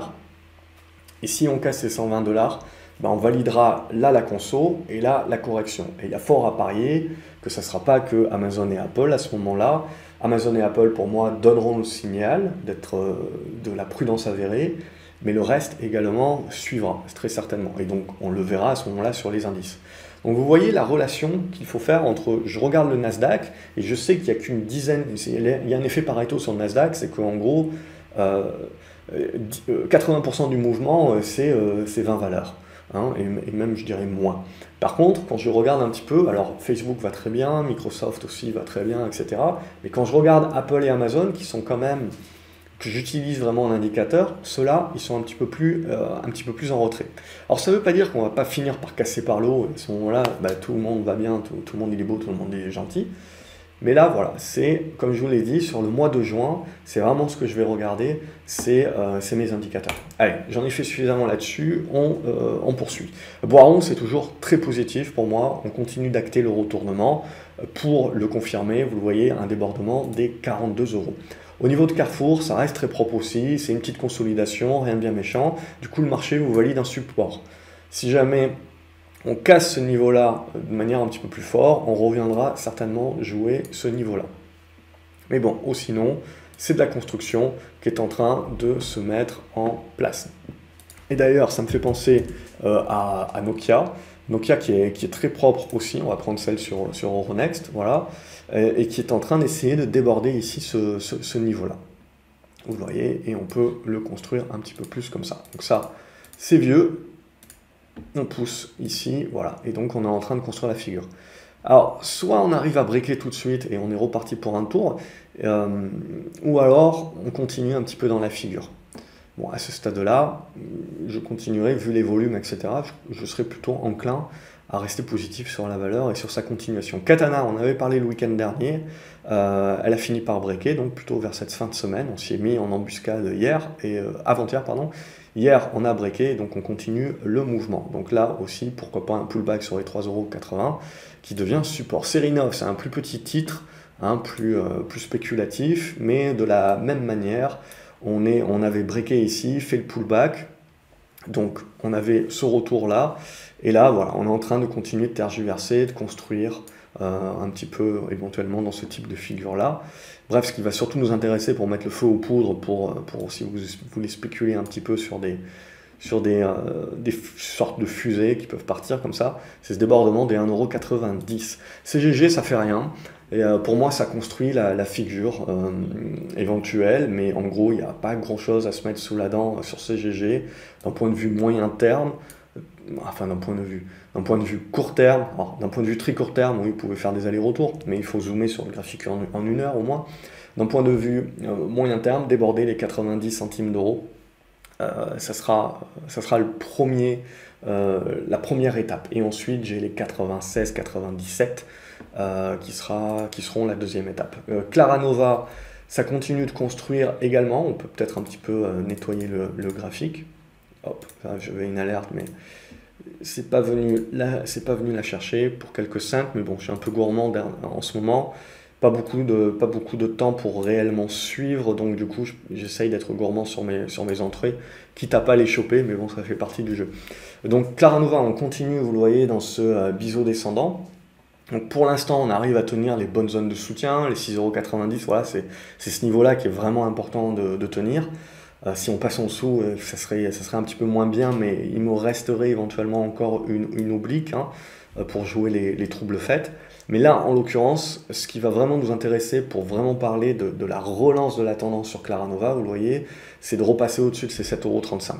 Et si on casse ces 120 $, ben on validera là la conso et là la correction. Et il y a fort à parier que ça ne sera pas que Amazon et Apple à ce moment-là. Amazon et Apple, pour moi, donneront le signal d'être de la prudence avérée, mais le reste également suivra, très certainement. Et donc, on le verra à ce moment-là sur les indices. Donc, vous voyez la relation qu'il faut faire entre, je regarde le Nasdaq, et je sais qu'il n'y a qu'une dizaine, il y a un effet Pareto sur le Nasdaq, c'est qu'en gros, 80% du mouvement, c'est 20 valeurs. Hein, et même je dirais moins. Par contre, quand je regarde un petit peu, alors Facebook va très bien, Microsoft aussi va très bien, etc. Mais quand je regarde Apple et Amazon, qui sont quand même, que j'utilise vraiment en indicateur, ceux-là, ils sont un petit peu plus en retrait. Alors ça ne veut pas dire qu'on ne va pas finir par casser par le haut, et à ce moment-là, bah, tout le monde va bien, tout le monde il est beau, tout le monde est gentil. Mais là, voilà, c'est, comme je vous l'ai dit, sur le mois de juin, c'est vraiment ce que je vais regarder, c'est mes indicateurs. Allez, j'en ai fait suffisamment là-dessus, on poursuit. Boiron, c'est toujours très positif pour moi, on continue d'acter le retournement. Pour le confirmer, vous le voyez, un débordement des 42 €. Au niveau de Carrefour, ça reste très propre aussi, c'est une petite consolidation, rien de bien méchant. Du coup, le marché vous valide un support. Si jamais on casse ce niveau-là de manière un petit peu plus forte, on reviendra certainement jouer ce niveau-là. Mais bon, ou sinon, c'est de la construction qui est en train de se mettre en place. Et d'ailleurs, ça me fait penser à Nokia. Nokia qui est très propre aussi, on va prendre celle sur Euronext, voilà, et qui est en train d'essayer de déborder ici ce niveau-là. Vous voyez, et on peut le construire un petit peu plus comme ça. Donc ça, c'est vieux. On pousse ici, voilà, et donc on est en train de construire la figure. Alors, soit on arrive à breaker tout de suite et on est reparti pour un tour, ou alors on continue un petit peu dans la figure. Bon, à ce stade-là, je continuerai, vu les volumes, etc., je serai plutôt enclin à rester positif sur la valeur et sur sa continuation. Katana, on avait parlé le week-end dernier, elle a fini par breaker, donc plutôt vers cette fin de semaine, on s'y est mis en embuscade hier, et avant-hier, pardon. Hier, on a breaké, donc on continue le mouvement. Donc là aussi, pourquoi pas un pullback sur les 3,80 € qui devient support. Serinov, c'est un plus petit titre, hein, plus spéculatif, mais de la même manière, on avait breaké ici, fait le pullback, donc on avait ce retour-là, et là, voilà, on est en train de continuer de tergiverser, de construire un petit peu éventuellement dans ce type de figure-là. Bref, ce qui va surtout nous intéresser pour mettre le feu aux poudres, pour si vous voulez spéculer un petit peu sur des sortes de fusées qui peuvent partir comme ça, c'est ce débordement des 1,90 €. CGG, ça fait rien. Et pour moi, ça construit la figure éventuelle, mais en gros, il n'y a pas grand-chose à se mettre sous la dent sur CGG. D'un point de vue moyen terme, enfin d'un point de vue court terme, d'un point de vue très court terme, oui, vous pouvez faire des allers-retours, mais il faut zoomer sur le graphique en 1 heure au moins. D'un point de vue moyen terme, déborder les 90 centimes d'euros, ça sera la première étape. Et ensuite, j'ai les 96, 97 qui seront la deuxième étape. Claranova, ça continue de construire également. On peut peut-être un petit peu nettoyer le graphique. Hop, là, j'avais une alerte, mais c'est pas venu la chercher pour quelques cents, mais bon, je suis un peu gourmand en ce moment. pas beaucoup de temps pour réellement suivre, donc du coup j'essaye d'être gourmand sur mes entrées, quitte à pas les choper, mais bon ça fait partie du jeu. Donc Clara Nova, on continue, vous le voyez, dans ce biseau descendant. Donc pour l'instant, on arrive à tenir les bonnes zones de soutien, les 6,90 €, voilà, c'est ce niveau-là qui est vraiment important de tenir. Si on passe en dessous, ça serait un petit peu moins bien, mais il me resterait éventuellement encore une oblique hein, pour jouer les troubles faits. Mais là, en l'occurrence, ce qui va vraiment nous intéresser pour vraiment parler de la relance de la tendance sur Clara Nova, vous le voyez, c'est de repasser au-dessus de ces 7,35 €.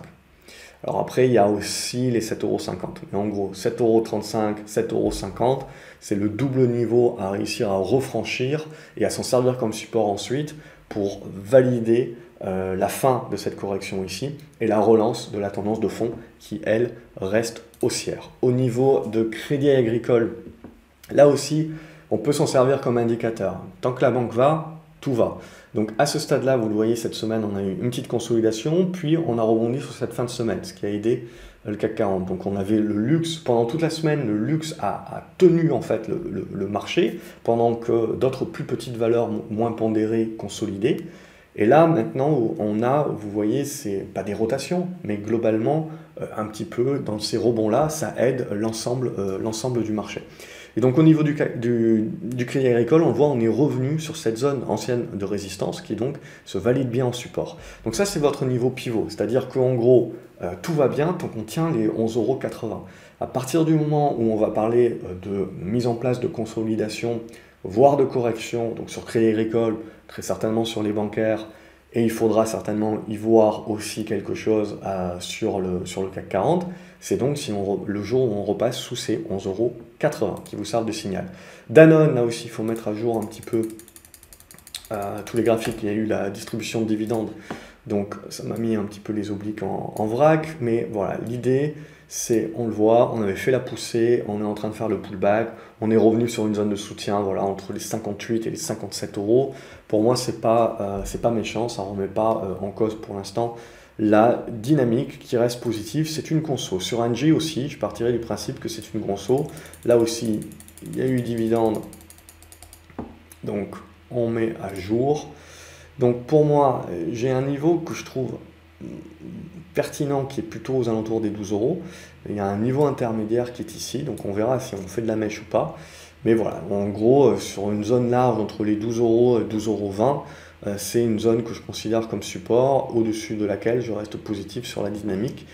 Alors après, il y a aussi les 7,50 €. Mais en gros, 7,35 €, 7,50 €, c'est le double niveau à réussir à refranchir et à s'en servir comme support ensuite pour valider la fin de cette correction ici et la relance de la tendance de fond qui, elle, reste haussière. Au niveau de Crédit Agricole, là aussi, on peut s'en servir comme indicateur. Tant que la banque va, tout va. Donc à ce stade-là, vous le voyez, cette semaine, on a eu une petite consolidation, puis on a rebondi sur cette fin de semaine, ce qui a aidé le CAC 40. Donc on avait le luxe, pendant toute la semaine, le luxe a tenu en fait le marché, pendant que d'autres plus petites valeurs moins pondérées consolidaient. Et là, maintenant, on a, vous voyez, c'est pas des rotations, mais globalement, un petit peu dans ces rebonds-là, ça aide l'ensemble du marché. Et donc au niveau du Crédit Agricole, on voit on est revenu sur cette zone ancienne de résistance qui donc se valide bien en support. Donc ça c'est votre niveau pivot, c'est-à-dire qu'en gros tout va bien tant qu'on tient les 11,80 €. À partir du moment où on va parler de mise en place de consolidation, voire de correction, donc sur Crédit Agricole, très certainement sur les bancaires, et il faudra certainement y voir aussi quelque chose sur le CAC 40, c'est donc le jour où on repasse sous ces 11,80 € qui vous servent de signal. Danone, là aussi, il faut mettre à jour un petit peu tous les graphiques. Il y a eu la distribution de dividendes, donc ça m'a mis un petit peu les obliques en vrac, mais voilà, l'idée, c'est, on le voit, on avait fait la poussée, on est en train de faire le pullback, on est revenu sur une zone de soutien, voilà, entre les 58 et les 57 €. Pour moi, c'est pas méchant, ça ne remet pas en cause pour l'instant la dynamique qui reste positive. C'est une conso. Sur Engie aussi, je partirai du principe que c'est une conso. Là aussi, il y a eu dividende, donc on met à jour. Donc pour moi, j'ai un niveau que je trouve pertinent qui est plutôt aux alentours des 12 €. Il y a un niveau intermédiaire qui est ici, donc on verra si on fait de la mèche ou pas. Mais voilà, en gros, sur une zone large entre les 12 € et 12,20 €, c'est une zone que je considère comme support, au-dessus de laquelle je reste positif sur la dynamique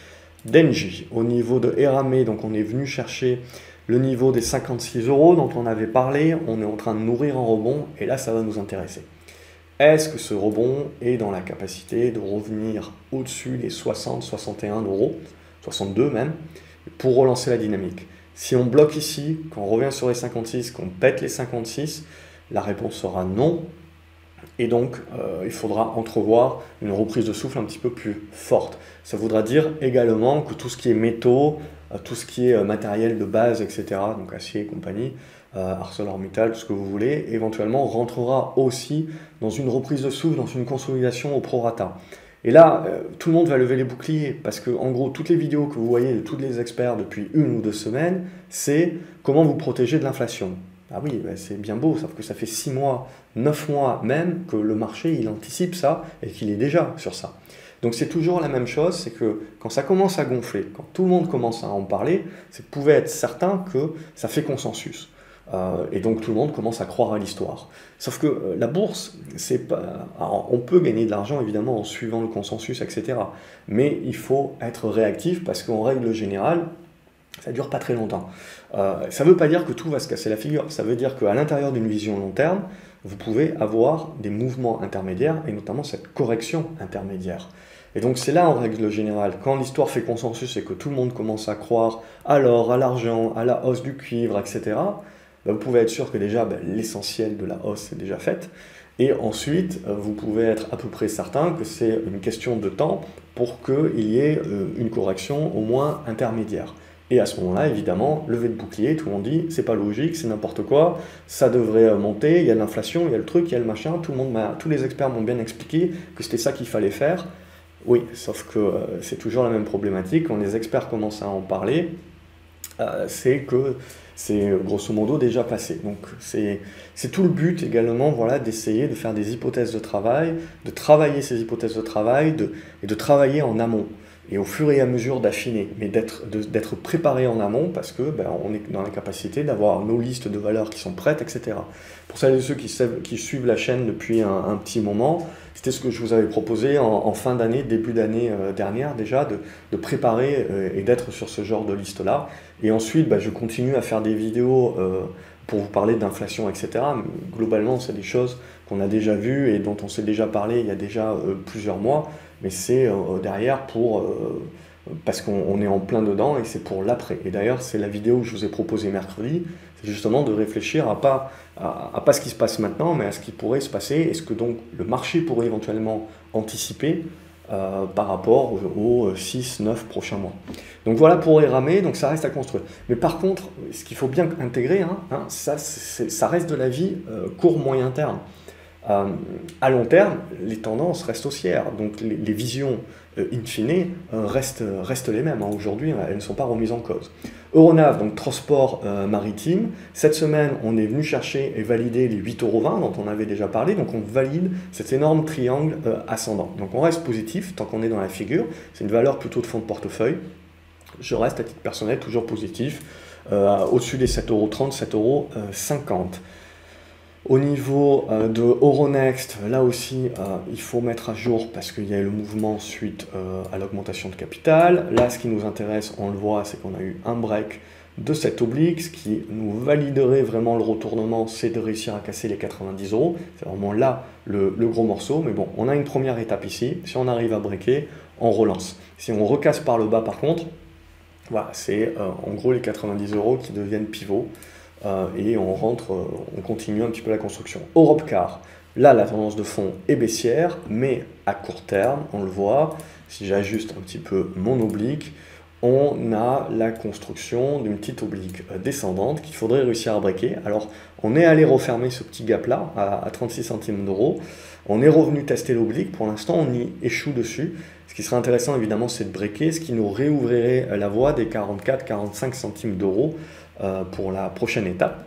d'Engie. Au niveau de Eramet, donc on est venu chercher le niveau des 56 € dont on avait parlé, on est en train de nourrir un rebond, et là ça va nous intéresser. Est-ce que ce rebond est dans la capacité de revenir au-dessus des 60, 61 €, 62 même, pour relancer la dynamique? Si on bloque ici, qu'on revient sur les 56, qu'on pète les 56, la réponse sera non. Et donc, il faudra entrevoir une reprise de souffle un petit peu plus forte. Ça voudra dire également que tout ce qui est métaux, tout ce qui est matériel de base, etc., donc acier et compagnie, ArcelorMittal, tout ce que vous voulez, éventuellement rentrera aussi dans une reprise de souffle, dans une consolidation au prorata. Et là, tout le monde va lever les boucliers, parce que en gros, toutes les vidéos que vous voyez de tous les experts depuis 1 ou 2 semaines, c'est comment vous protéger de l'inflation. Ah oui, ben c'est bien beau, sauf que ça fait 6 mois, 9 mois même que le marché, il anticipe ça et qu'il est déjà sur ça. Donc c'est toujours la même chose, c'est que quand ça commence à gonfler, quand tout le monde commence à en parler, c'est pouvez être certain que ça fait consensus. Et donc tout le monde commence à croire à l'histoire. Sauf que la bourse, c'est pas. Alors, on peut gagner de l'argent évidemment en suivant le consensus, etc. Mais il faut être réactif parce qu'en règle générale, ça ne dure pas très longtemps. Ça ne veut pas dire que tout va se casser la figure. Ça veut dire qu'à l'intérieur d'une vision long terme, vous pouvez avoir des mouvements intermédiaires et notamment cette correction intermédiaire. Et donc c'est là en règle générale, quand l'histoire fait consensus et que tout le monde commence à croire à l'or, à l'argent, à la hausse du cuivre, etc., vous pouvez être sûr que déjà l'essentiel de la hausse est déjà fait. Et ensuite, vous pouvez être à peu près certain que c'est une question de temps pour qu'il y ait une correction au moins intermédiaire. Et à ce moment-là, évidemment, levée de bouclier, tout le monde dit c'est pas logique, c'est n'importe quoi, ça devrait monter, il y a l'inflation, il y a le truc, il y a le machin, tous les experts m'ont bien expliqué que c'était ça qu'il fallait faire. Oui, sauf que c'est toujours la même problématique, quand les experts commencent à en parler, c'est que c'est grosso modo déjà passé. Donc c'est tout le but également, voilà, d'essayer de faire des hypothèses de travail, de travailler ces hypothèses de travail et de travailler en amont. Et au fur et à mesure d'affiner, mais d'être préparé en amont parce que ben, on est dans la capacité d'avoir nos listes de valeurs qui sont prêtes, etc. Pour celles et ceux qui suivent la chaîne depuis un petit moment, c'était ce que je vous avais proposé en fin d'année, début d'année dernière déjà, de préparer et d'être sur ce genre de liste-là. Et ensuite, bah, je continue à faire des vidéos pour vous parler d'inflation, etc. Mais globalement, c'est des choses qu'on a déjà vues et dont on s'est déjà parlé il y a déjà plusieurs mois. Mais c'est derrière parce qu'on est en plein dedans et c'est pour l'après. Et d'ailleurs, c'est la vidéo que je vous ai proposée mercredi, c'est justement de réfléchir à pas ce qui se passe maintenant, mais à ce qui pourrait se passer et ce que donc le marché pourrait éventuellement anticiper par rapport aux 6-9 prochains mois. Donc voilà pour ramer, donc ça reste à construire. Mais par contre, ce qu'il faut bien intégrer, ça reste de la vie court-moyen terme. À long terme, les tendances restent haussières, donc les visions in fine restent les mêmes. Aujourd'hui, elles ne sont pas remises en cause. Euronav, donc transport maritime, cette semaine, on est venu chercher et valider les 8,20 € dont on avait déjà parlé, donc on valide cet énorme triangle ascendant. Donc on reste positif tant qu'on est dans la figure, c'est une valeur plutôt de fonds de portefeuille. Je reste à titre personnel toujours positif, au-dessus des 7,30 €, 7,50 €. Au niveau de Euronext, là aussi, il faut mettre à jour parce qu'il y a eu le mouvement suite à l'augmentation de capital. Là, ce qui nous intéresse, on le voit, c'est qu'on a eu un break de cette oblique. Ce qui nous validerait vraiment le retournement, c'est de réussir à casser les 90 €. C'est vraiment là le gros morceau. Mais bon, on a une première étape ici. Si on arrive à breaker, on relance. Si on recasse par le bas, par contre, voilà, c'est en gros les 90 € qui deviennent pivots. Et on continue un petit peu la construction. Europcar, là la tendance de fond est baissière, mais à court terme, on le voit, si j'ajuste un petit peu mon oblique, on a la construction d'une petite oblique descendante qu'il faudrait réussir à breaker. Alors on est allé refermer ce petit gap là à 36 centimes d'euros, on est revenu tester l'oblique, pour l'instant on y échoue dessus. Ce qui serait intéressant évidemment c'est de breaker, ce qui nous réouvrirait la voie des 44-45 centimes d'euros pour la prochaine étape.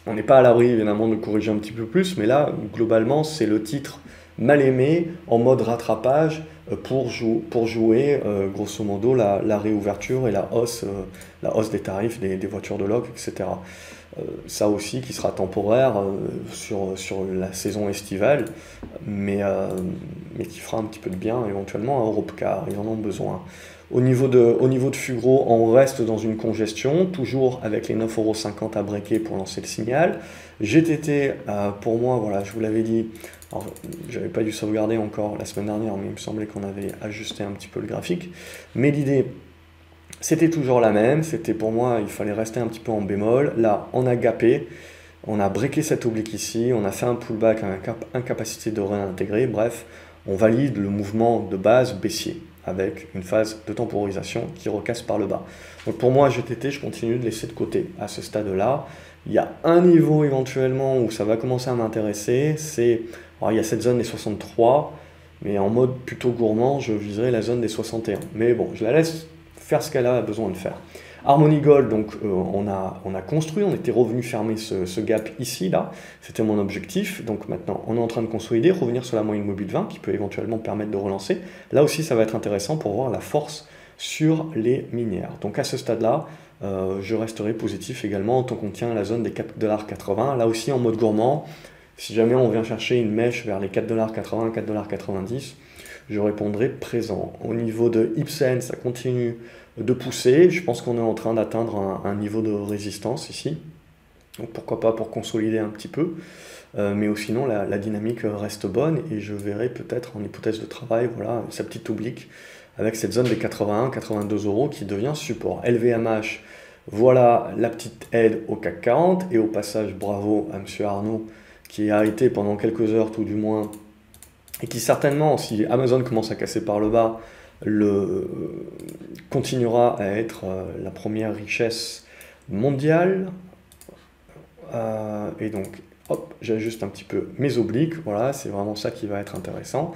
On n'est pas à l'abri évidemment de corriger un petit peu plus, mais là, globalement, c'est le titre mal aimé en mode rattrapage pour jouer grosso modo la réouverture et la hausse des tarifs des voitures de loc, etc. Ça aussi qui sera temporaire sur la saison estivale, mais qui fera un petit peu de bien éventuellement à Europcar, ils en ont besoin. Au niveau de Fugro, on reste dans une congestion, toujours avec les 9,50 € à breaker pour lancer le signal. GTT, pour moi, voilà, je vous l'avais dit, j'avais pas dû sauvegarder encore la semaine dernière, mais il me semblait qu'on avait ajusté un petit peu le graphique. Mais l'idée, c'était toujours la même, c'était pour moi, il fallait rester un petit peu en bémol. Là, on a gapé, on a breaké cette oblique ici, on a fait un pullback, incapacité de réintégrer, bref, on valide le mouvement de base baissier, avec une phase de temporisation qui recasse par le bas. Donc pour moi, GTT, je continue de laisser de côté à ce stade-là. Il y a un niveau éventuellement où ça va commencer à m'intéresser, alors il y a cette zone des 63, mais en mode plutôt gourmand, je viserai la zone des 61. Mais bon, je la laisse faire ce qu'elle a besoin de faire. Harmony Gold, donc on a construit, on était revenu fermer ce gap ici, là, c'était mon objectif, donc maintenant on est en train de consolider, revenir sur la moyenne mobile 20 qui peut éventuellement permettre de relancer. Là aussi ça va être intéressant pour voir la force sur les minières. Donc à ce stade-là, je resterai positif également tant qu'on tient la zone des 4,80 $, là aussi en mode gourmand. Si jamais on vient chercher une mèche vers les 4,80 $, 4,90 $, je répondrai présent. Au niveau de Ipsen, ça continue de pousser. Je pense qu'on est en train d'atteindre un niveau de résistance ici. Donc pourquoi pas pour consolider un petit peu. Mais sinon, la dynamique reste bonne et je verrai peut-être en hypothèse de travail, voilà, sa petite oblique avec cette zone des 81-82 € qui devient support. LVMH, voilà la petite aide au CAC 40 et au passage bravo à M. Arnaud qui a été pendant quelques heures tout du moins et qui certainement, si Amazon commence à casser par le bas, continuera à être la première richesse mondiale. Et donc, hop, j'ajuste un petit peu mes obliques. Voilà, c'est vraiment ça qui va être intéressant.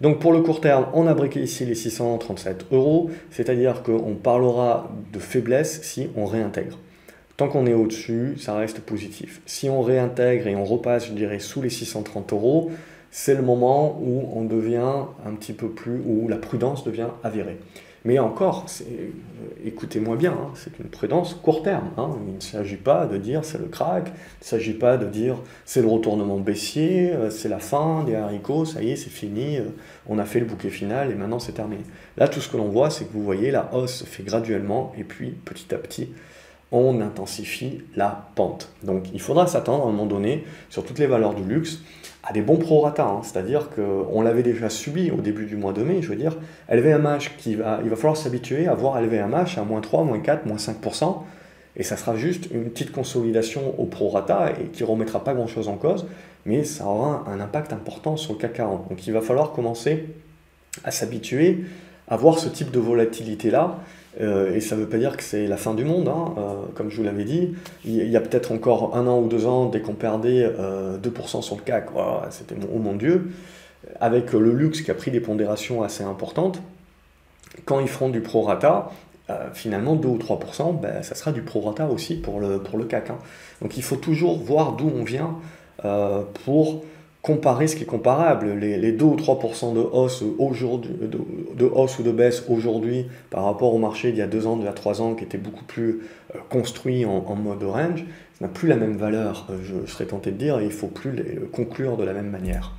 Donc pour le court terme, on a briqué ici les 637 euros, c'est-à-dire qu'on parlera de faiblesse si on réintègre. Tant qu'on est au-dessus, ça reste positif. Si on réintègre et on repasse, je dirais, sous les 630 euros, c'est le moment où on devient un petit peu plus, où la prudence devient avérée. Mais encore, écoutez-moi bien, hein, c'est une prudence court terme. Hein. Il ne s'agit pas de dire c'est le crack, il ne s'agit pas de dire c'est le retournement baissier, c'est la fin des haricots, ça y est, c'est fini, on a fait le bouquet final et maintenant c'est terminé. Là, tout ce que l'on voit, c'est que vous voyez, la hausse se fait graduellement et puis petit à petit, on intensifie la pente. Donc il faudra s'attendre à un moment donné, sur toutes les valeurs du luxe, à des bons prorata, hein. C'est-à-dire qu'on l'avait déjà subi au début du mois de mai, je veux dire, LVMH, il va falloir s'habituer à voir LVMH à moins 3, moins 4, moins 5%, et ça sera juste une petite consolidation au prorata et qui ne remettra pas grand-chose en cause, mais ça aura un impact important sur le CAC 40. Donc il va falloir commencer à s'habituer à voir ce type de volatilité-là. Et ça ne veut pas dire que c'est la fin du monde, hein. Comme je vous l'avais dit. Il y a peut-être encore 1 an ou 2 ans, dès qu'on perdait 2% sur le CAC, voilà, c'était oh mon Dieu. Avec le luxe qui a pris des pondérations assez importantes, quand ils feront du prorata, finalement 2 ou 3%, ben, ça sera du prorata aussi pour le CAC. Hein. Donc il faut toujours voir d'où on vient pour comparer ce qui est comparable. Les 2 ou 3% de hausse aujourd'hui, de hausse ou de baisse aujourd'hui par rapport au marché d'il y a 2 ans, d'il y a 3 ans, qui était beaucoup plus construit en mode range, ça n'a plus la même valeur, je serais tenté de dire, et il ne faut plus les conclure de la même manière.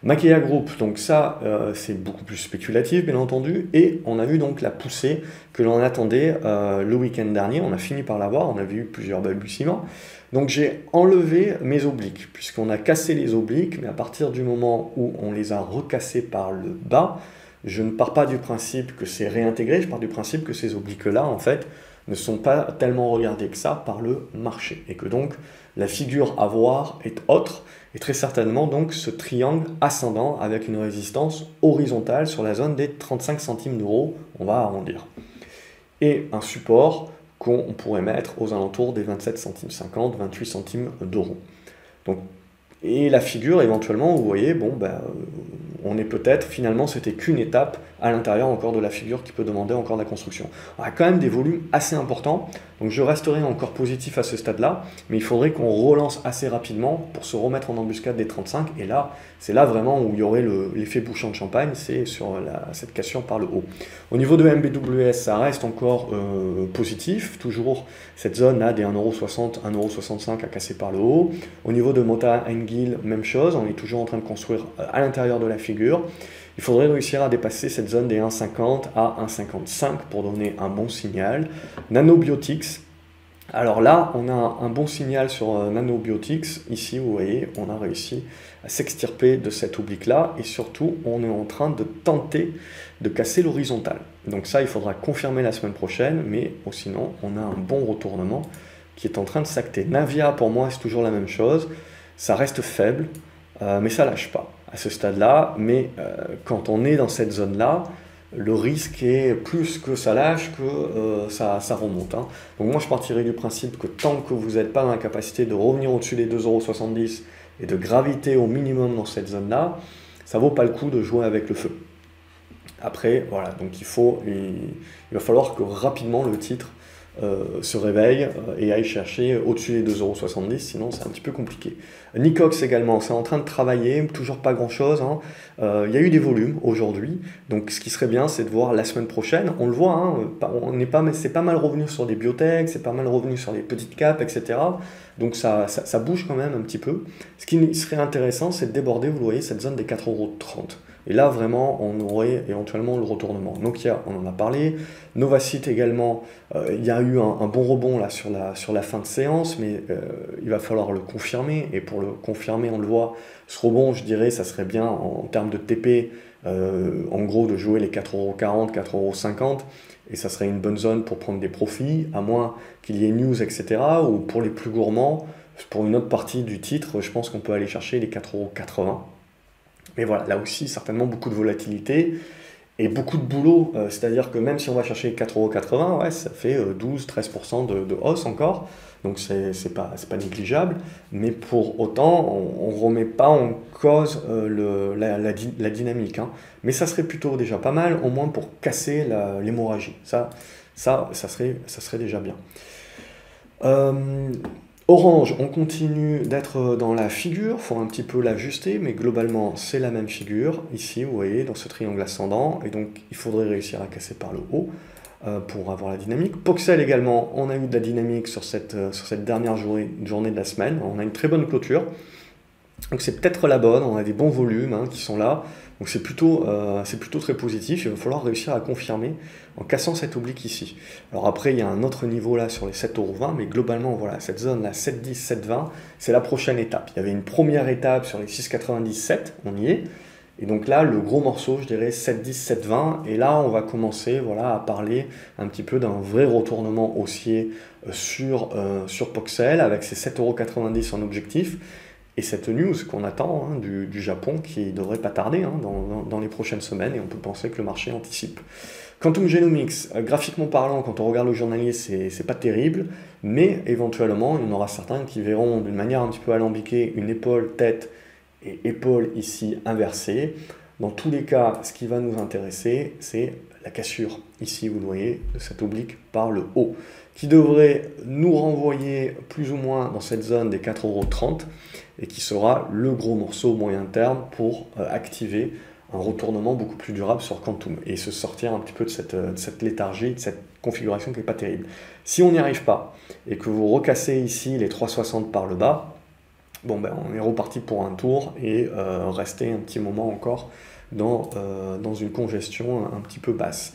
Maquia Group, donc ça c'est beaucoup plus spéculatif bien entendu, et on a vu donc la poussée que l'on attendait le week-end dernier, on a fini par l'avoir, on a vu plusieurs balbutiements. Donc j'ai enlevé mes obliques, puisqu'on a cassé les obliques, mais à partir du moment où on les a recassés par le bas, je ne pars pas du principe que c'est réintégré, je pars du principe que ces obliques-là, en fait, ne sont pas tellement regardées que ça par le marché, et que donc la figure à voir est autre, et très certainement donc ce triangle ascendant avec une résistance horizontale sur la zone des 35 centimes d'euros, on va arrondir. Et un support qu'on pourrait mettre aux alentours des 27 centimes 50, 28 centimes d'euros. Donc, et la figure, éventuellement, vous voyez, bon, ben, on est peut-être, finalement, c'était qu'une étape à l'intérieur encore de la figure qui peut demander encore de la construction. On a quand même des volumes assez importants, donc je resterai encore positif à ce stade-là, mais il faudrait qu'on relance assez rapidement pour se remettre en embuscade des 35, et là, c'est là vraiment où il y aurait l'effet bouchon de champagne, c'est sur cette cassure par le haut. Au niveau de MBWS, ça reste encore positif, toujours cette zone-là des 1,60€, 1,65€ à casser par le haut. Au niveau de Mota Engil, même chose, on est toujours en train de construire à l'intérieur de la figure. Il faudrait réussir à dépasser cette zone des 1,50 à 1,55 pour donner un bon signal. Nanobiotics, alors là, on a un bon signal sur Nanobiotics. Ici, vous voyez, on a réussi à s'extirper de cet oblique-là et surtout, on est en train de tenter de casser l'horizontale. Donc ça, il faudra confirmer la semaine prochaine, mais sinon, on a un bon retournement qui est en train de s'acter. Navia, pour moi, c'est toujours la même chose. Ça reste faible, mais ça lâche pas à ce stade-là. Mais quand on est dans cette zone-là, le risque est plus que ça lâche que ça remonte. Hein. Donc moi, je partirais du principe que tant que vous n'êtes pas dans la capacité de revenir au-dessus des 2,70 € et de graviter au minimum dans cette zone-là, ça ne vaut pas le coup de jouer avec le feu. Après, voilà, donc il va falloir que rapidement le titre se réveille et aille chercher au-dessus des 2,70 €, sinon c'est un petit peu compliqué. Nicox également, c'est en train de travailler, toujours pas grand-chose. Hein. Il y a eu des volumes aujourd'hui, donc ce qui serait bien, c'est de voir la semaine prochaine. On le voit, hein, c'est pas mal revenu sur des biotech, c'est pas mal revenu sur les petites caps, etc. Donc ça bouge quand même un petit peu. Ce qui serait intéressant, c'est de déborder, vous voyez, cette zone des 4,30 €. Et là, vraiment, on aurait éventuellement le retournement. Nokia, on en a parlé. Novacite également, il y a eu un bon rebond là, sur la fin de séance, mais il va falloir le confirmer. Et pour le confirmer, on le voit, ce rebond, je dirais, ça serait bien en termes de TP, en gros, de jouer les 4,40 €, 4,50 €. Et ça serait une bonne zone pour prendre des profits, à moins qu'il y ait news, etc. Ou pour les plus gourmands, pour une autre partie du titre, je pense qu'on peut aller chercher les 4,80 €. Mais voilà, là aussi, certainement beaucoup de volatilité. et beaucoup de boulot, c'est-à-dire que même si on va chercher 4,80 €, ouais, ça fait 12-13% de hausse encore, donc c'est pas négligeable, mais pour autant, on ne remet pas en cause la dynamique, hein. Mais ça serait plutôt déjà pas mal, au moins pour casser l'hémorragie. Ça serait déjà bien. Euh, Orange, on continue d'être dans la figure, faut un petit peu l'ajuster, mais globalement c'est la même figure, ici vous voyez, dans ce triangle ascendant, et donc il faudrait réussir à casser par le haut pour avoir la dynamique. Poxel également, on a eu de la dynamique sur cette dernière journée de la semaine, on a une très bonne clôture, donc c'est peut-être la bonne, on a des bons volumes hein, qui sont là, donc c'est plutôt très positif, il va falloir réussir à confirmer en cassant cette oblique ici. Alors après, il y a un autre niveau là sur les 7,20 €, mais globalement, voilà, cette zone là, 7,10, 7,20, c'est la prochaine étape. Il y avait une première étape sur les 6,97, on y est, et donc là, le gros morceau, je dirais 7,10, 7,20, et là, on va commencer voilà, à parler un petit peu d'un vrai retournement haussier sur Poxel, avec ces 7,90 € en objectif, et cette news qu'on attend hein, du Japon qui devrait pas tarder hein, dans les prochaines semaines, et on peut penser que le marché anticipe. Quantum Genomics, graphiquement parlant, quand on regarde le journalier, c'est pas terrible, mais éventuellement, il y en aura certains qui verront d'une manière un petit peu alambiquée une épaule, tête et épaule ici inversée. Dans tous les cas, ce qui va nous intéresser, c'est la cassure, ici vous le voyez, de cette oblique par le haut, qui devrait nous renvoyer plus ou moins dans cette zone des 4,30 € et qui sera le gros morceau moyen terme pour activer un retournement beaucoup plus durable sur Quantum et se sortir un petit peu de cette léthargie, de cette configuration qui n'est pas terrible. Si on n'y arrive pas et que vous recassez ici les 3,60 par le bas, bon ben on est reparti pour un tour et rester un petit moment encore dans une congestion un petit peu basse.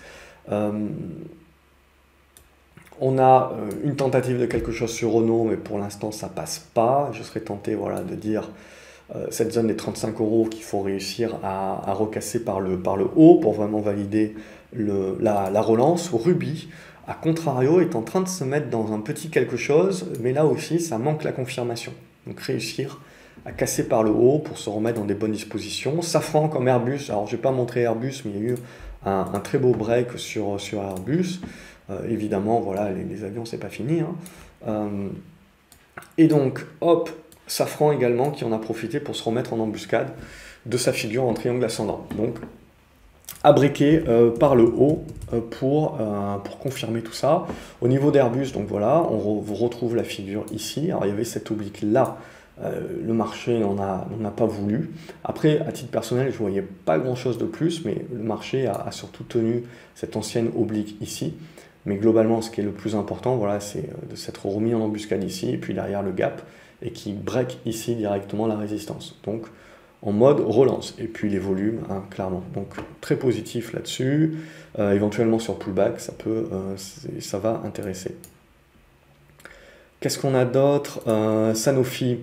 On a une tentative de quelque chose sur Renault, mais pour l'instant ça passe pas. Je serais tenté voilà, de dire cette zone des 35 € qu'il faut réussir à recasser par le haut pour vraiment valider la relance. Ruby, à contrario, est en train de se mettre dans un petit quelque chose, mais là aussi ça manque la confirmation. Donc réussir à casser par le haut pour se remettre dans des bonnes dispositions. Safran comme Airbus, alors je ne vais pas montrer Airbus, mais il y a eu un très beau break sur Airbus. Évidemment, voilà, les avions, c'est pas fini. Hein. Et donc, hop, Safran également qui en a profité pour se remettre en embuscade de sa figure en triangle ascendant. Donc, à briquer par le haut pour confirmer tout ça. Au niveau d'Airbus, donc voilà, vous retrouve la figure ici. Alors, il y avait cette oblique là. Le marché n'en a pas voulu. Après, à titre personnel, je ne voyais pas grand-chose de plus, mais le marché a surtout tenu cette ancienne oblique ici. Mais globalement, ce qui est le plus important, voilà, c'est de s'être remis en embuscade ici, et puis derrière le gap, et qui break ici directement la résistance. Donc, en mode relance. Et puis les volumes, hein, clairement. Donc, très positif là-dessus. Éventuellement sur pullback, ça va intéresser. Qu'est-ce qu'on a d'autre? Sanofi,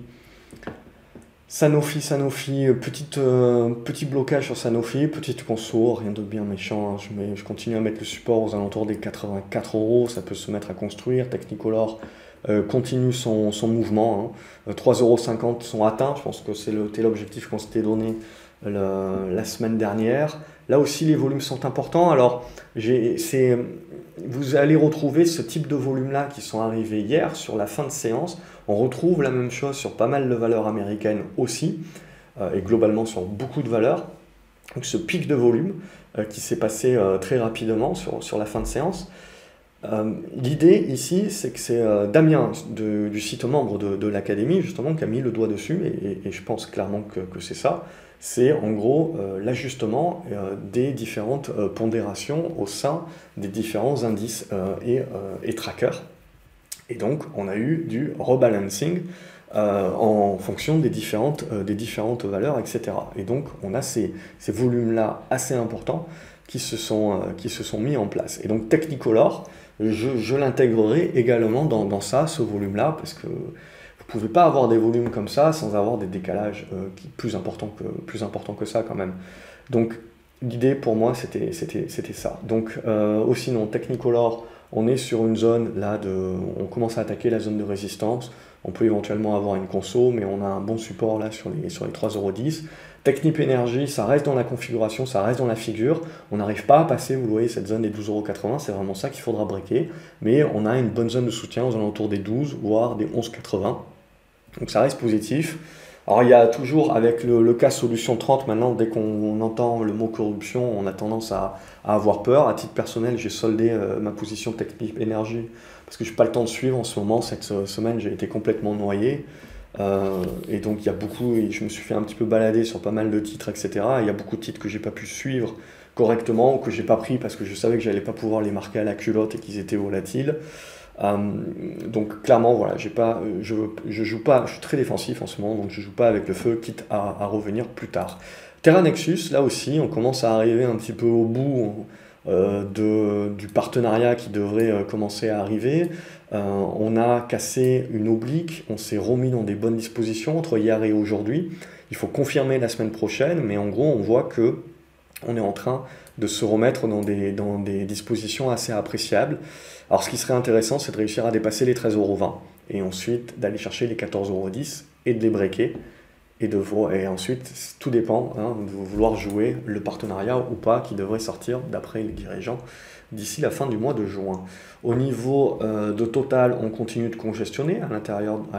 petit blocage sur Sanofi, petite conso, rien de bien méchant, hein. Je continue à mettre le support aux alentours des 84 €, ça peut se mettre à construire. Technicolor continue son mouvement, hein. 3,50 € sont atteints, je pense que c'était l'objectif qu'on s'était donné la semaine dernière. Là aussi les volumes sont importants, alors vous allez retrouver ce type de volumes-là qui sont arrivés hier sur la fin de séance. On retrouve la même chose sur pas mal de valeurs américaines aussi, et globalement sur beaucoup de valeurs. Donc ce pic de volume qui s'est passé très rapidement sur la fin de séance. L'idée ici, c'est que c'est Damien du site membre de l'Académie, justement, qui a mis le doigt dessus, et je pense clairement que c'est ça. C'est en gros l'ajustement des différentes pondérations au sein des différents indices et trackers. Et donc, on a eu du rebalancing en fonction des différentes valeurs, etc. Et donc, on a ces volumes-là assez importants qui se sont mis en place. Et donc, Technicolor, je l'intégrerai également dans ce volume-là, parce que vous ne pouvez pas avoir des volumes comme ça sans avoir des décalages plus importants que ça quand même. Donc, l'idée pour moi, c'était ça. Donc, sinon, Technicolor, on est sur une zone là on commence à attaquer la zone de résistance. On peut éventuellement avoir une conso, mais on a un bon support là sur les 3,10 €. Technip Energy, ça reste dans la configuration, ça reste dans la figure. On n'arrive pas à passer, vous voyez, cette zone des 12,80 €. C'est vraiment ça qu'il faudra breaker. Mais on a une bonne zone de soutien aux alentours des 12, voire des 11,80. Donc ça reste positif. Alors il y a toujours, avec le cas solution 30, maintenant, dès qu'on entend le mot corruption, on a tendance à avoir peur. À titre personnel, j'ai soldé ma position Technip Energy parce que je n'ai pas le temps de suivre en ce moment. Cette semaine, j'ai été complètement noyé. Et donc il y a beaucoup, et je me suis fait un petit peu balader sur pas mal de titres, etc. Et il y a beaucoup de titres que j'ai pas pu suivre correctement ou que j'ai pas pris parce que je savais que j'allais pas pouvoir les marquer à la culotte et qu'ils étaient volatiles. Donc clairement, voilà, je joue pas, je suis très défensif en ce moment, donc je joue pas avec le feu, quitte à revenir plus tard. Terra Nexus, là aussi, on commence à arriver un petit peu au bout du partenariat qui devrait commencer à arriver. On a cassé une oblique, on s'est remis dans des bonnes dispositions entre hier et aujourd'hui. Il faut confirmer la semaine prochaine, mais en gros, on voit que on est en train de se remettre dans des dispositions assez appréciables. Alors ce qui serait intéressant, c'est de réussir à dépasser les 13,20 € et ensuite d'aller chercher les 14,10 € et de les breaker. Et ensuite, tout dépend de vouloir jouer le partenariat ou pas qui devrait sortir d'après les dirigeants d'ici la fin du mois de juin. Au niveau de Total, on continue de congestionner à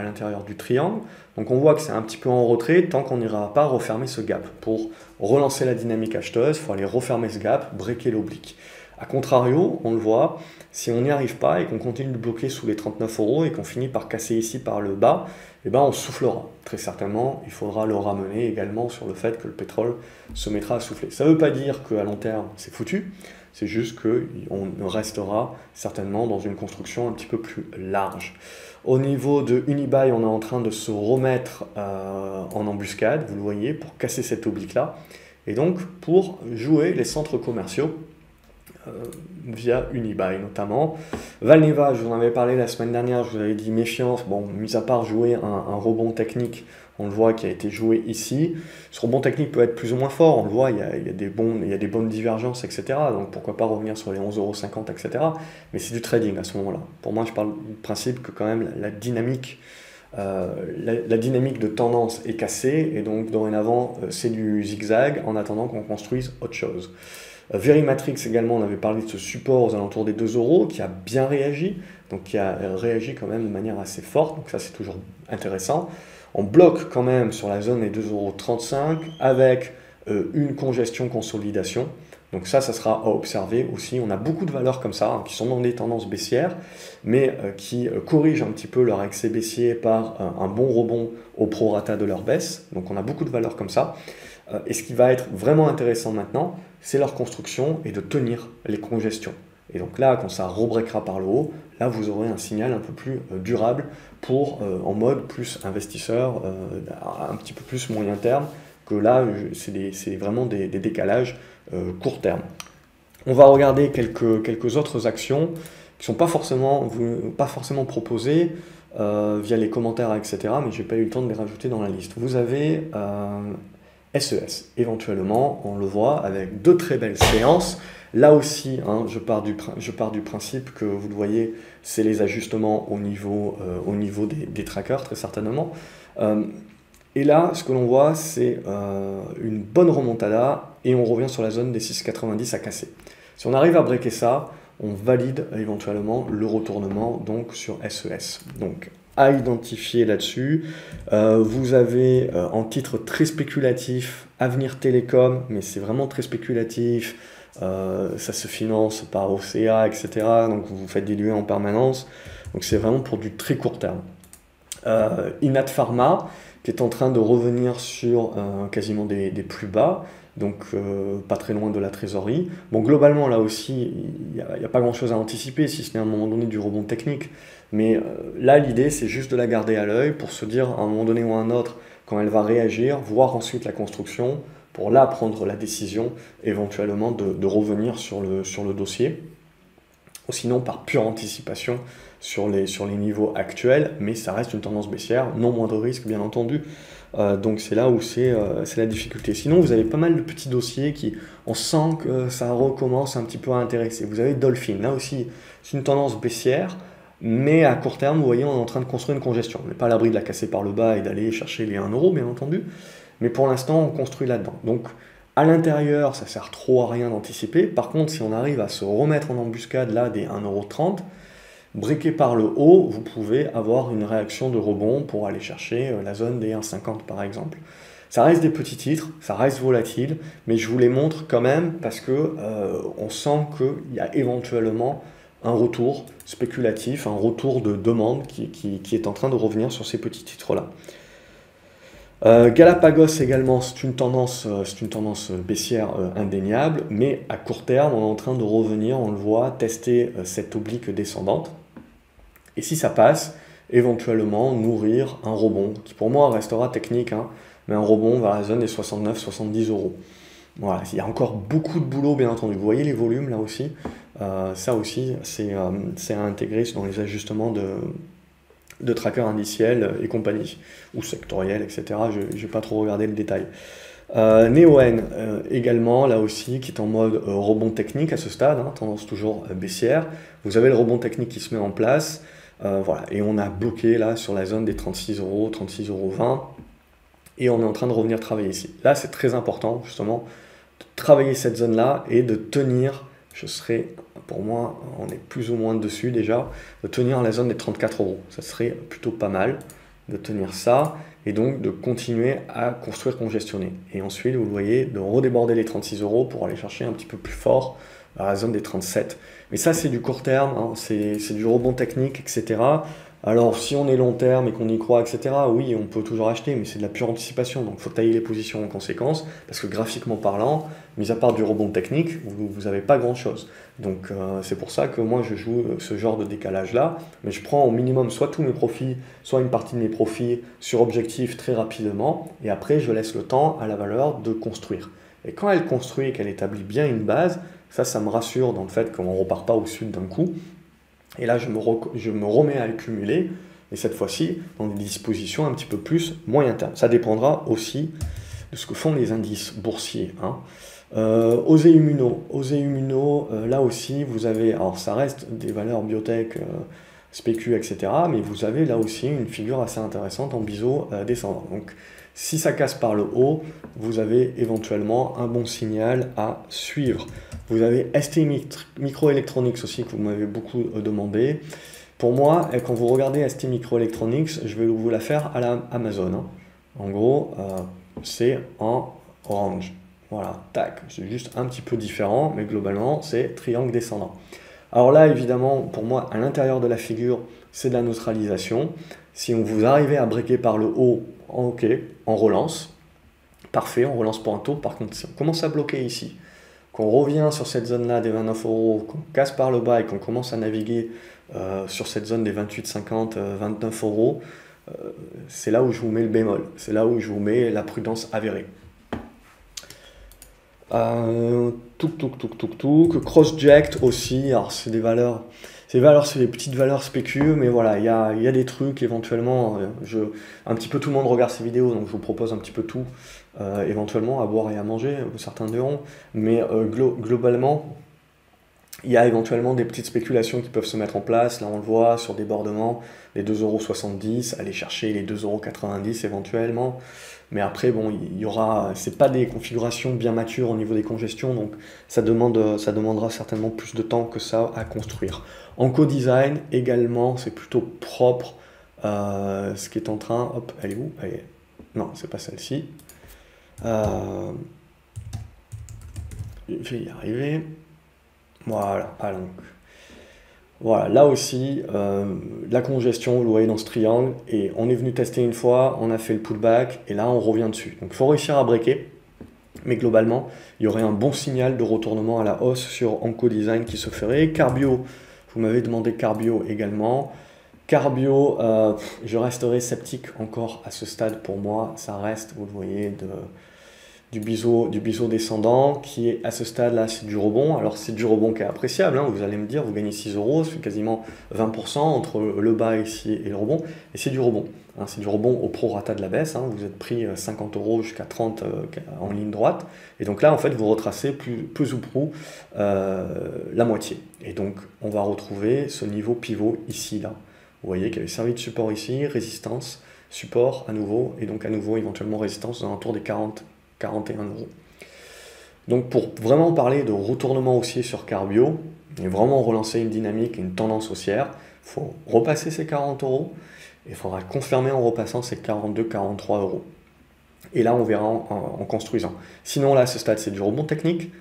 l'intérieur du triangle. Donc on voit que c'est un petit peu en retrait tant qu'on n'ira pas refermer ce gap. Pour relancer la dynamique acheteuse, il faut aller refermer ce gap, breaker l'oblique. A contrario, on le voit, si on n'y arrive pas et qu'on continue de bloquer sous les 39 € et qu'on finit par casser ici par le bas, eh ben on soufflera. Très certainement, il faudra le ramener également sur le fait que le pétrole se mettra à souffler. Ça ne veut pas dire qu'à long terme, c'est foutu. C'est juste qu'on restera certainement dans une construction un petit peu plus large. Au niveau de Unibail, on est en train de se remettre en embuscade, vous le voyez, pour casser cette oblique-là. Et donc, pour jouer les centres commerciaux via Unibail notamment. Valneva, je vous en avais parlé la semaine dernière, je vous avais dit méfiance. Bon, mis à part jouer un rebond technique, on le voit qui a été joué ici. Ce rebond technique peut être plus ou moins fort, on le voit, il y a des bonnes divergences, etc. Donc pourquoi pas revenir sur les 11,50 €, etc. Mais c'est du trading à ce moment-là. Pour moi, je parle du principe que quand même la dynamique de tendance est cassée, et donc dorénavant c'est du zigzag en attendant qu'on construise autre chose. Verimatrix également, on avait parlé de ce support aux alentours des 2 € qui a bien réagi, donc qui a réagi quand même de manière assez forte, donc ça c'est toujours intéressant. On bloque quand même sur la zone des 2,35 € avec une congestion-consolidation, donc ça sera à observer aussi. On a beaucoup de valeurs comme ça qui sont dans des tendances baissières, mais qui corrigent un petit peu leur excès baissier par un bon rebond au prorata de leur baisse, donc on a beaucoup de valeurs comme ça. Et ce qui va être vraiment intéressant maintenant, c'est leur construction et de tenir les congestions. Et donc là, quand ça rebreakera par le haut, là vous aurez un signal un peu plus durable en mode plus investisseur, un petit peu plus moyen terme, que là c'est vraiment des décalages court terme. On va regarder quelques autres actions qui ne sont pas forcément proposées via les commentaires, etc. Mais je n'ai pas eu le temps de les rajouter dans la liste. Vous avez SES, éventuellement, on le voit, avec deux très belles séances. Là aussi, je pars du principe que vous le voyez, c'est les ajustements au niveau des trackers, très certainement. Et là, ce que l'on voit, c'est une bonne remontada, et on revient sur la zone des 6,90 à casser. Si on arrive à breaker ça, on valide éventuellement le retournement donc sur SES. Donc, à identifier là-dessus. Vous avez en titre très spéculatif Avenir Télécom, mais c'est vraiment très spéculatif. Ça se finance par OCA, etc. Donc vous faites diluer en permanence. Donc c'est vraiment pour du très court terme. Inat Pharma, qui est en train de revenir sur quasiment des plus bas, donc pas très loin de la trésorerie. Bon, globalement, là aussi, il n'y a pas grand-chose à anticiper, si ce n'est à un moment donné du rebond technique. Mais là, l'idée, c'est juste de la garder à l'œil pour se dire, à un moment donné ou à un autre, quand elle va réagir, voir ensuite la construction, pour là prendre la décision, éventuellement, de revenir sur le dossier. Ou sinon, par pure anticipation sur les niveaux actuels, mais ça reste une tendance baissière, non moins de risque, bien entendu. Donc c'est là où c'est la difficulté. Sinon, vous avez pas mal de petits dossiers on sent que ça recommence un petit peu à intéresser. Vous avez Dolphin, là aussi, c'est une tendance baissière, Mais à court terme, vous voyez, on est en train de construire une congestion. On n'est pas à l'abri de la casser par le bas et d'aller chercher les 1 euro, bien entendu. Mais pour l'instant, on construit là-dedans. Donc, à l'intérieur, ça sert trop à rien d'anticiper. Par contre, si on arrive à se remettre en embuscade là des 1,30 €, briqué par le haut, vous pouvez avoir une réaction de rebond pour aller chercher la zone des 1,50 par exemple. Ça reste des petits titres, ça reste volatile, mais je vous les montre quand même parce que on sent qu'il y a éventuellement un retour spéculatif, un retour de demande qui est en train de revenir sur ces petits titres-là. Galapagos également, c'est une tendance baissière indéniable, mais à court terme, on est en train de revenir, on le voit, tester cette oblique descendante. Et si ça passe, éventuellement nourrir un rebond, qui pour moi restera technique, hein, mais un rebond vers la zone des 69-70 €. Voilà, il y a encore beaucoup de boulot, bien entendu. Vous voyez les volumes là aussi, ça aussi, c'est à intégrer dans les ajustements de tracker indiciel et compagnie, ou sectoriel, etc. Je n'ai pas trop regardé le détail. Neoen également, là aussi, qui est en mode rebond technique à ce stade, hein, tendance toujours baissière. Vous avez le rebond technique qui se met en place, voilà, et on a bloqué là sur la zone des 36 €, 36,20 €, et on est en train de revenir travailler ici. Là, c'est très important, justement, de travailler cette zone-là et de tenir, pour moi, on est plus ou moins dessus déjà, de tenir la zone des 34 €. Ça serait plutôt pas mal de tenir ça, et donc de continuer à construire congestionner. Et ensuite, vous voyez, de redéborder les 36 € pour aller chercher un petit peu plus fort à la zone des 37. Mais ça, c'est du court terme, hein, c'est du rebond technique, etc. Alors, si on est long terme et qu'on y croit, etc., oui, on peut toujours acheter, mais c'est de la pure anticipation. Donc, il faut tailler les positions en conséquence, parce que graphiquement parlant, mis à part du rebond technique, vous n'avez pas grand-chose. Donc, c'est pour ça que moi, je joue ce genre de décalage-là, mais je prends au minimum soit tous mes profits, soit une partie de mes profits sur objectif très rapidement, et après, je laisse le temps à la valeur de construire. Et quand elle construit et qu'elle établit bien une base, ça me rassure dans le fait qu'on ne repart pas au sud d'un coup. Et là, je me remets à accumuler, et cette fois-ci, dans des dispositions un petit peu plus moyen terme. Ça dépendra aussi de ce que font les indices boursiers, hein. OSE Immuno, là aussi, vous avez, alors ça reste des valeurs biotech, spécu, etc., mais vous avez là aussi une figure assez intéressante en biseau descendant. Donc, si ça casse par le haut, vous avez éventuellement un bon signal à suivre. Vous avez ST Microelectronics aussi, que vous m'avez beaucoup demandé. Pour moi, quand vous regardez ST Microelectronics, je vais vous la faire à la Amazon, hein. En gros, c'est en orange. Voilà, tac, c'est juste un petit peu différent, mais globalement, c'est triangle descendant. Alors là, évidemment, pour moi, à l'intérieur de la figure, c'est de la neutralisation. Si vous arrivez à breaker par le haut, ok, on relance. Parfait, on relance pour un tour. Par contre, si on commence à bloquer ici, qu'on revient sur cette zone-là des 29 €, qu'on casse par le bas et qu'on commence à naviguer sur cette zone des 28,50, 29 €, c'est là où je vous mets le bémol. C'est là où je vous mets la prudence avérée. Crossject aussi, alors c'est des valeurs, c'est des petites valeurs spécu, mais voilà, il y a des trucs éventuellement, un petit peu tout le monde regarde ces vidéos, donc je vous propose un petit peu tout, éventuellement à boire et à manger, certains diront, mais globalement, il y a éventuellement des petites spéculations qui peuvent se mettre en place, là on le voit, sur débordement, les 2,70 €, aller chercher les 2,90 € éventuellement. Mais après, bon, c'est pas des configurations bien matures au niveau des congestions, donc ça demandera certainement plus de temps que ça à construire. Enco Design également, c'est plutôt propre. Ce qui est en train, hop, elle est où? Non, c'est pas celle-ci. Je vais y arriver. Voilà, donc. Voilà, là aussi, la congestion, vous le voyez dans ce triangle, et on est venu tester une fois, on a fait le pullback, et là on revient dessus. Donc il faut réussir à breaker, mais globalement, il y aurait un bon signal de retournement à la hausse sur Enco Design qui se ferait. Carbio, vous m'avez demandé Carbio également. Carbio, je resterai sceptique encore à ce stade pour moi, ça reste, vous le voyez, du biseau descendant qui est à ce stade-là, c'est du rebond. Alors c'est du rebond qui est appréciable, hein, vous allez me dire, vous gagnez 6 euros, c'est quasiment 20% entre le bas ici et le rebond, et c'est du rebond. Hein, c'est du rebond au prorata de la baisse, hein, vous êtes pris 50 euros jusqu'à 30 en ligne droite, et donc là en fait vous retracez plus ou prou la moitié. Et donc on va retrouver ce niveau pivot ici, là. Vous voyez qu'il avait servi de support ici, résistance, support à nouveau, et donc à nouveau éventuellement résistance aux alentours des 41 euros. Donc pour vraiment parler de retournement haussier sur Carbio, et vraiment relancer une dynamique, une tendance haussière, il faut repasser ces 40 euros, et il faudra confirmer en repassant ces 42-43 euros. Et là on verra en construisant. Sinon là à ce stade c'est du rebond technique,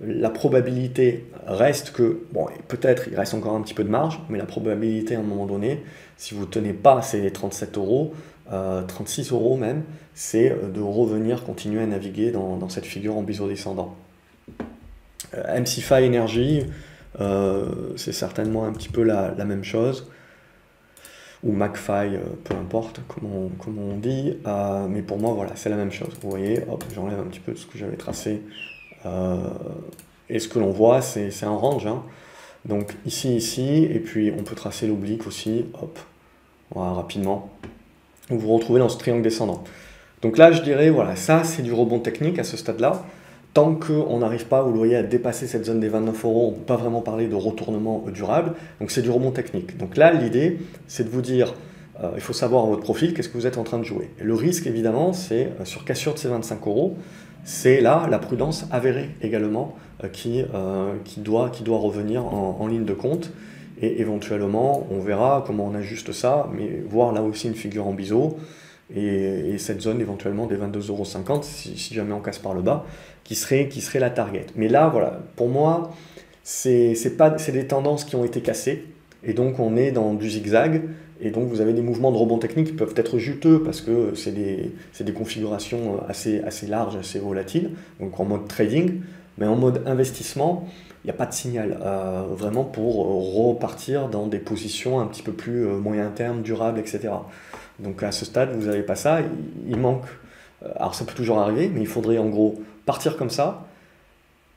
la probabilité reste que, bon peut-être il reste encore un petit peu de marge, mais la probabilité à un moment donné, si vous ne tenez pas ces 37 euros, 36 euros même, c'est de revenir continuer à naviguer dans cette figure en biseau descendant. MCFI Energy, c'est certainement un petit peu la même chose, ou McFi, peu importe comment on dit, mais pour moi voilà, c'est la même chose. Vous voyez, hop, j'enlève un petit peu de ce que j'avais tracé, et ce que l'on voit c'est un range, hein. Donc ici, et puis on peut tracer l'oblique aussi, hop, voilà, rapidement. Vous vous retrouvez dans ce triangle descendant. Donc là, je dirais, voilà, ça c'est du rebond technique à ce stade-là. Tant qu'on n'arrive pas, vous le voyez, à dépasser cette zone des 29 euros, on ne peut pas vraiment parler de retournement durable. Donc c'est du rebond technique. Donc là, l'idée, c'est de vous dire, il faut savoir votre profil, qu'est-ce que vous êtes en train de jouer. Et le risque, évidemment, c'est sur cassure de ces 25 euros, c'est là la prudence avérée également qui doit revenir en ligne de compte. Et éventuellement, on verra comment on ajuste ça, mais voir là aussi une figure en biseau, et cette zone éventuellement des 22,50 euros, si jamais on casse par le bas, qui serait la target. Mais là, voilà, pour moi, c'est des tendances qui ont été cassées, et donc on est dans du zigzag, et donc vous avez des mouvements de rebond technique qui peuvent être juteux, parce que c'est des configurations assez larges, assez volatiles, donc en mode trading, mais en mode investissement, il n'y a pas de signal vraiment pour repartir dans des positions un petit peu plus moyen terme, durables, etc. Donc à ce stade, vous n'avez pas ça, il manque, alors ça peut toujours arriver, mais il faudrait en gros partir comme ça,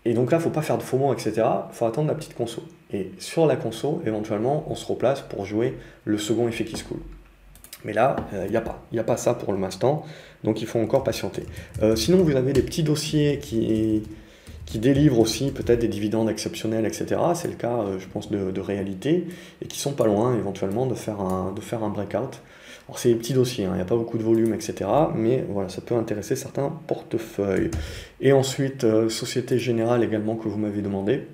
et donc là, il ne faut pas faire de FOMO, etc. Il faut attendre la petite conso. Et sur la conso, éventuellement, on se replace pour jouer le second effet qui se coule. Mais là, il n'y a pas ça pour l'instant, donc il faut encore patienter. Sinon, vous avez des petits dossiers qui délivrent aussi peut-être des dividendes exceptionnels, etc. C'est le cas, je pense, de Réalité, et qui sont pas loin éventuellement de faire un breakout. Alors c'est des petits dossiers, hein, il n'y a pas beaucoup de volume, etc. Mais voilà, ça peut intéresser certains portefeuilles. Et ensuite, Société Générale également que vous m'avez demandé.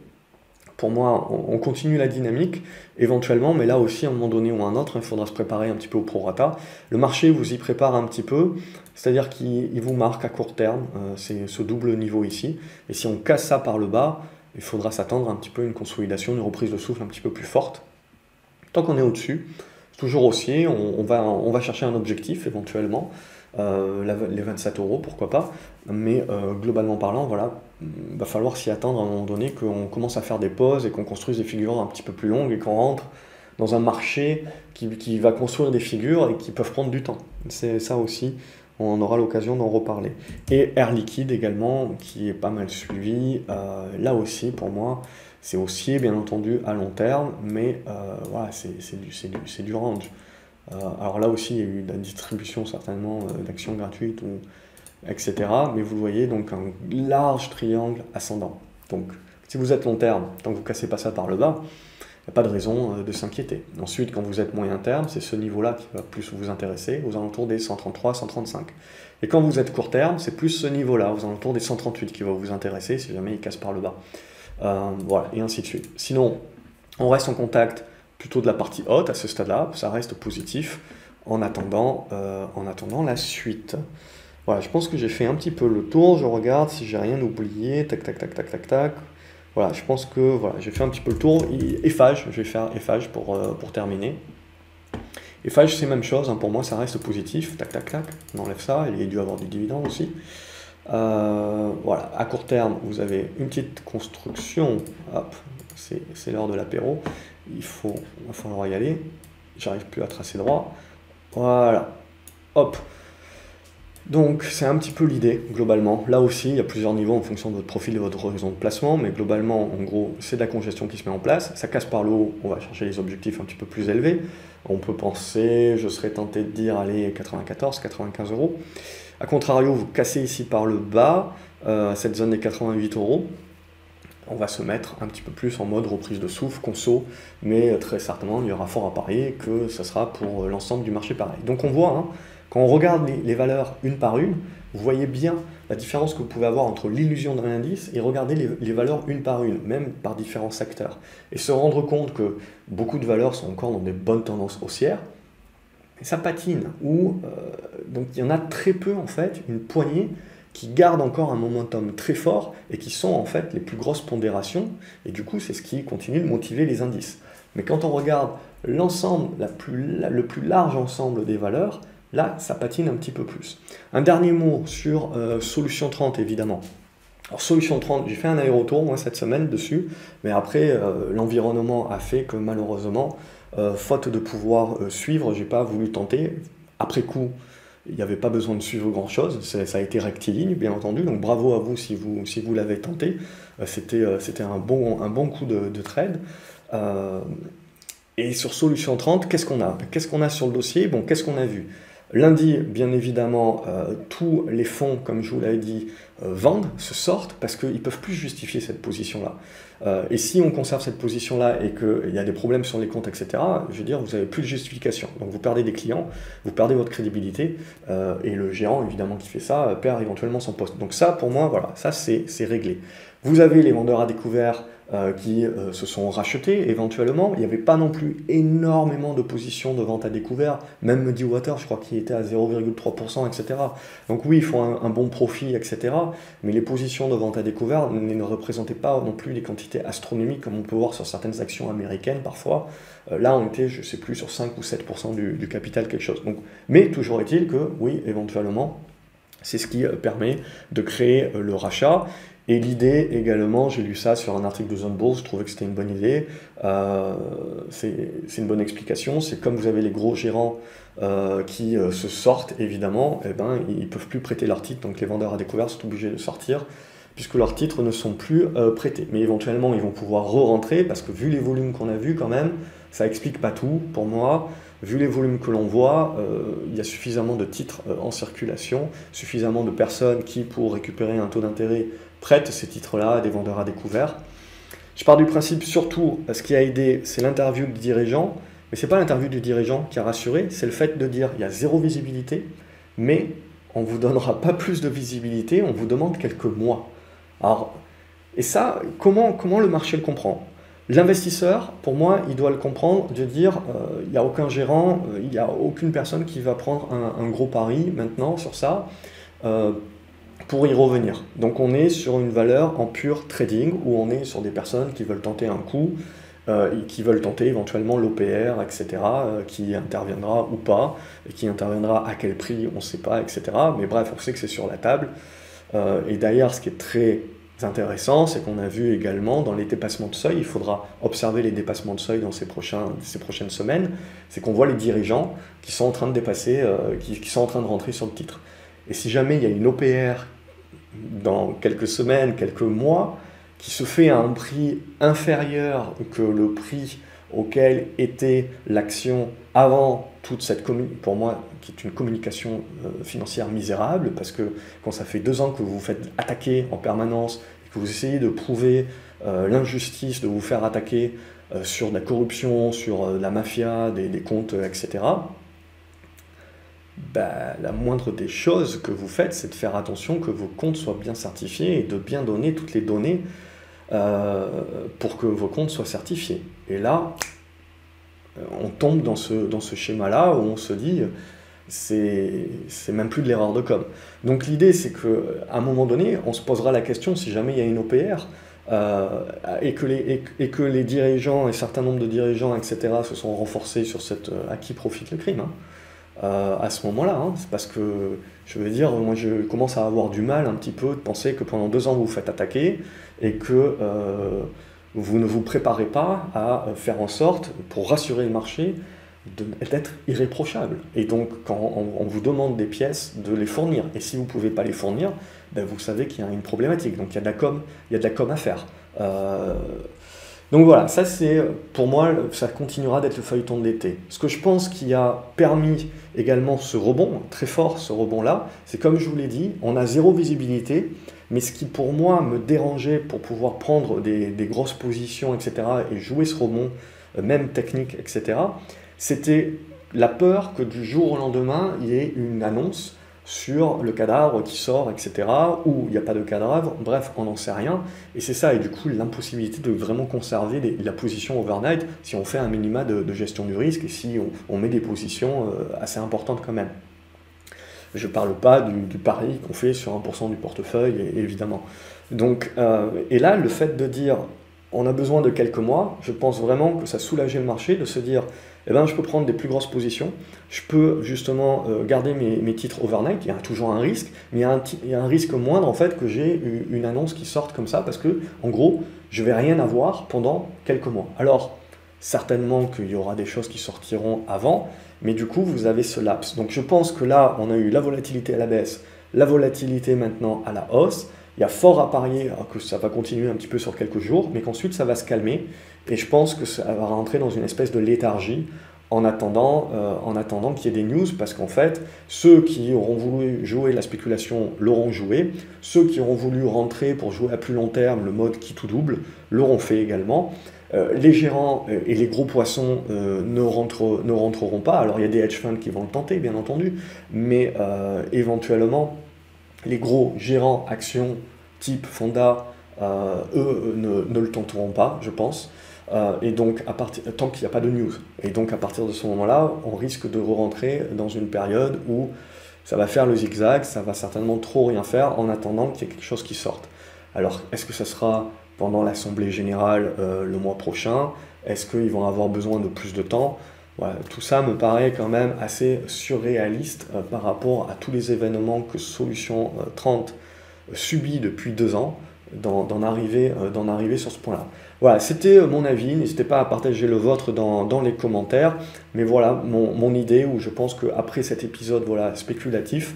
Pour moi, on continue la dynamique, éventuellement, mais là aussi, à un moment donné ou à un autre, il faudra se préparer un petit peu au prorata. Le marché vous y prépare un petit peu, c'est-à-dire qu'il vous marque à court terme, c'est ce double niveau ici. Et si on casse ça par le bas, il faudra s'attendre un petit peu à une consolidation, une reprise de souffle un petit peu plus forte. Tant qu'on est au-dessus, toujours haussier, on va chercher un objectif éventuellement, les 27 euros, pourquoi pas, mais globalement parlant, voilà, il va falloir s'y attendre à un moment donné qu'on commence à faire des pauses et qu'on construise des figures un petit peu plus longues et qu'on rentre dans un marché qui va construire des figures et qui peuvent prendre du temps. C'est ça aussi, on aura l'occasion d'en reparler. Et Air Liquide également, qui est pas mal suivi, là aussi pour moi, c'est haussier bien entendu à long terme, mais voilà, c'est du range. Alors là aussi, il y a eu de la distribution certainement d'actions gratuites, etc. Mais vous voyez donc un large triangle ascendant. Donc si vous êtes long terme, tant que vous ne cassez pas ça par le bas, il n'y a pas de raison de s'inquiéter. Ensuite, quand vous êtes moyen terme, c'est ce niveau-là qui va plus vous intéresser, aux alentours des 133, 135. Et quand vous êtes court terme, c'est plus ce niveau-là, aux alentours des 138 qui va vous intéresser si jamais il casse par le bas. Voilà, et ainsi de suite. Sinon, on reste en contact plutôt de la partie haute à ce stade-là, ça reste positif en attendant la suite. Voilà, je pense que j'ai fait un petit peu le tour, je regarde si j'ai rien oublié, tac tac tac tac tac tac. Voilà, je pense que voilà, j'ai fait un petit peu le tour. Eiffage, je vais faire Eiffage pour terminer. Eiffage, c'est la même chose, hein, pour moi ça reste positif, tac tac tac, on enlève ça, il y a dû avoir des dividendes aussi. Voilà, à court terme, vous avez une petite construction, hop, c'est l'heure de l'apéro, il va falloir y aller, j'arrive plus à tracer droit, voilà, hop, Donc c'est un petit peu l'idée globalement. Là aussi, il y a plusieurs niveaux en fonction de votre profil et de votre horizon de placement, mais globalement, en gros, c'est de la congestion qui se met en place. Ça casse par le haut, on va chercher les objectifs un petit peu plus élevés. On peut penser, je serais tenté de dire, allez, 94, 95 euros. A contrario, vous cassez ici par le bas, cette zone des 88 euros. On va se mettre un petit peu plus en mode reprise de souffle, conso, mais très certainement, il y aura fort à parier que ça sera pour l'ensemble du marché pareil. Donc on voit, hein, quand on regarde les valeurs une par une, vous voyez bien la différence que vous pouvez avoir entre l'illusion d'un indice et regarder les valeurs une par une, même par différents secteurs. Et se rendre compte que beaucoup de valeurs sont encore dans des bonnes tendances haussières, et ça patine, donc il y en a très peu en fait, une poignée, qui gardent encore un momentum très fort et qui sont en fait les plus grosses pondérations, et du coup c'est ce qui continue de motiver les indices. Mais quand on regarde l'ensemble, le plus large ensemble des valeurs, là ça patine un petit peu plus. Un dernier mot sur Solution 30 évidemment. Alors Solution 30, j'ai fait un aller-retour moi cette semaine dessus, mais après l'environnement a fait que malheureusement, faute de pouvoir suivre, j'ai pas voulu tenter. Après coup, il n'y avait pas besoin de suivre grand-chose, ça a été rectiligne, bien entendu, donc bravo à vous si vous l'avez tenté. C'était un bon coup de trade. Et sur Solution 30, qu'est-ce qu'on a? Qu'est-ce qu'on a sur le dossier? Bon, qu'est-ce qu'on a vu? Lundi, bien évidemment, tous les fonds, comme je vous l'avais dit, vendent, se sortent, parce qu'ils ne peuvent plus justifier cette position-là. Et si on conserve cette position-là et qu'il y a des problèmes sur les comptes, etc., je veux dire, vous n'avez plus de justification. Donc vous perdez des clients, vous perdez votre crédibilité, et le gérant, évidemment, qui fait ça, perd éventuellement son poste. Donc ça, pour moi, voilà, ça c'est réglé. Vous avez les vendeurs à découvert qui se sont rachetés éventuellement. Il n'y avait pas non plus énormément de positions de vente à découvert, même Muddy Water, je crois qu'il était à 0,3%, etc. Donc oui, ils font un bon profit, etc. Mais les positions de vente à découvert ne représentaient pas non plus des quantités astronomiques comme on peut voir sur certaines actions américaines parfois. Là, on était, je ne sais plus, sur 5 ou 7% du capital, quelque chose. Donc, mais toujours est-il que, oui, éventuellement, c'est ce qui permet de créer le rachat. Et l'idée également, j'ai lu ça sur un article de Zone Bourse, je trouvais que c'était une bonne idée, c'est une bonne explication, c'est comme vous avez les gros gérants qui se sortent évidemment, eh ben, ils ne peuvent plus prêter leurs titres, donc les vendeurs à découvert sont obligés de sortir, puisque leurs titres ne sont plus prêtés. Mais éventuellement, ils vont pouvoir re-rentrer, parce que vu les volumes qu'on a vus quand même, ça explique pas tout pour moi. Vu les volumes que l'on voit, il y a suffisamment de titres en circulation, suffisamment de personnes qui, pour récupérer un taux d'intérêt, prêtent ces titres-là à des vendeurs à découvert. Je pars du principe, surtout, ce qui a aidé, c'est l'interview du dirigeant, mais ce n'est pas l'interview du dirigeant qui a rassuré, c'est le fait de dire il y a zéro visibilité, mais on ne vous donnera pas plus de visibilité, on vous demande quelques mois. Alors, et ça, comment le marché le comprend? L'investisseur, pour moi, il doit le comprendre, de dire il n'y a aucun gérant, il n'y a aucune personne qui va prendre un gros pari maintenant sur ça pour y revenir. Donc on est sur une valeur en pur trading, où on est sur des personnes qui veulent tenter un coup, qui veulent tenter éventuellement l'OPR, etc., qui interviendra ou pas, et qui interviendra à quel prix, on ne sait pas, etc. Mais bref, on sait que c'est sur la table. Et d'ailleurs, ce qui est très intéressant, c'est qu'on a vu également dans les dépassements de seuil, il faudra observer les dépassements de seuil dans ces prochaines semaines, c'est qu'on voit les dirigeants qui sont en train de dépasser, qui sont en train de rentrer sur le titre. Et si jamais il y a une OPR dans quelques semaines, quelques mois, qui se fait à un prix inférieur que le prix auquel était l'action avant toute cette pour moi, qui est une communication financière misérable, parce que quand ça fait 2 ans que vous vous faites attaquer en permanence, et que vous essayez de prouver l'injustice de vous faire attaquer sur de la corruption, sur la mafia, des comptes, etc., bah, la moindre des choses que vous faites, c'est de faire attention que vos comptes soient bien certifiés et de bien donner toutes les données pour que vos comptes soient certifiés. Et là, on tombe dans ce schéma-là où on se dit, c'est même plus de l'erreur de com. Donc l'idée, c'est qu'à un moment donné, on se posera la question, si jamais il y a une OPR, et que les dirigeants, un certain nombre de dirigeants, etc., se sont renforcés sur cette à qui profite le crime, à ce moment-là, c'est parce que, je veux dire, moi je commence à avoir du mal un petit peu de penser que pendant 2 ans vous vous faites attaquer et que vous ne vous préparez pas à faire en sorte, pour rassurer le marché, d'être irréprochables. Et donc, quand on vous demande des pièces, de les fournir. Et si vous ne pouvez pas les fournir, ben vous savez qu'il y a une problématique. Donc, il y a de la com à faire. Donc voilà, ça c'est, pour moi, ça continuera d'être le feuilleton de l'été. Ce que je pense qui a permis également ce rebond, très fort ce rebond-là, c'est comme je vous l'ai dit, on a zéro visibilité, mais ce qui pour moi me dérangeait pour pouvoir prendre des grosses positions, etc., et jouer ce rebond, même technique, etc., c'était la peur que du jour au lendemain, il y ait une annonce sur le cadavre qui sort, etc., ou il n'y a pas de cadavre, bref, on n'en sait rien, et c'est ça, et du coup, l'impossibilité de vraiment conserver la position overnight si on fait un minima de gestion du risque, et si on met des positions assez importantes quand même. Je ne parle pas du pari qu'on fait sur 1% du portefeuille, évidemment. Donc, et là, le fait de dire, on a besoin de quelques mois, je pense vraiment que ça soulageait le marché de se dire, eh ben, je peux prendre des plus grosses positions, je peux justement garder mes titres overnight, il y a toujours un risque, mais il y a un risque moindre en fait que j'ai une annonce qui sorte comme ça, parce que en gros, je vais rien avoir pendant quelques mois. Alors, certainement qu'il y aura des choses qui sortiront avant, mais du coup, vous avez ce laps. Donc je pense que là, on a eu la volatilité à la baisse, la volatilité maintenant à la hausse. Il y a fort à parier que ça va continuer un petit peu sur quelques jours, mais qu'ensuite ça va se calmer. Et je pense que ça va rentrer dans une espèce de léthargie en attendant qu'il y ait des news, parce qu'en fait, ceux qui auront voulu jouer la spéculation l'auront joué, ceux qui auront voulu rentrer pour jouer à plus long terme, le mode qui tout double, l'auront fait également. Les gérants et les gros poissons ne rentreront pas. Alors il y a des hedge funds qui vont le tenter, bien entendu, mais éventuellement, les gros gérants actions type Fonda, eux ne le tenteront pas, je pense. Et donc, tant qu'il n'y a pas de news. Et donc, à partir de ce moment-là, on risque de re-rentrer dans une période où ça va faire le zigzag, ça va certainement trop rien faire en attendant qu'il y ait quelque chose qui sorte. Alors, est-ce que ça sera pendant l'Assemblée Générale le mois prochain? Est-ce qu'ils vont avoir besoin de plus de temps? Voilà, tout ça me paraît quand même assez surréaliste par rapport à tous les événements que Solution 30 subit depuis 2 ans, d'en arriver sur ce point-là. Voilà, c'était mon avis, n'hésitez pas à partager le vôtre dans les commentaires, mais voilà mon idée, où je pense qu'après cet épisode spéculatif,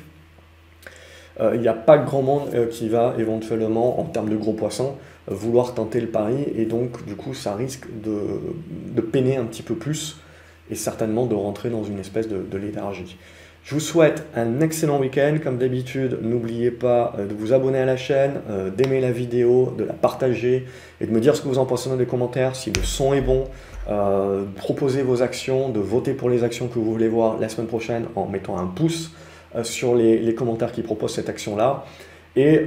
il n'y a pas grand monde qui va éventuellement, en termes de gros poissons, vouloir tenter le pari, et donc du coup ça risque de peiner un petit peu plus, et certainement de rentrer dans une espèce de léthargie. Je vous souhaite un excellent week-end. Comme d'habitude, n'oubliez pas de vous abonner à la chaîne, d'aimer la vidéo, de la partager et de me dire ce que vous en pensez dans les commentaires, si le son est bon, proposez vos actions, de voter pour les actions que vous voulez voir la semaine prochaine en mettant un pouce sur les commentaires qui proposent cette action-là. Et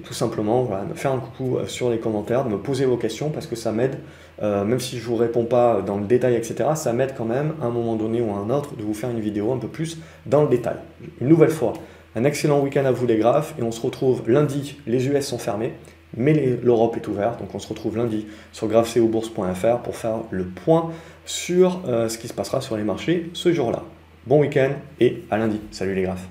tout simplement, voilà, me faire un coucou sur les commentaires, de me poser vos questions, parce que ça m'aide, même si je ne vous réponds pas dans le détail, etc., ça m'aide quand même, à un moment donné ou à un autre, de vous faire une vidéo un peu plus dans le détail. Une nouvelle fois, un excellent week-end à vous les graphes, et on se retrouve lundi. Les US sont fermés, mais l'Europe est ouverte, donc on se retrouve lundi sur graphcobourse.fr pour faire le point sur ce qui se passera sur les marchés ce jour-là. Bon week-end et à lundi. Salut les graphes.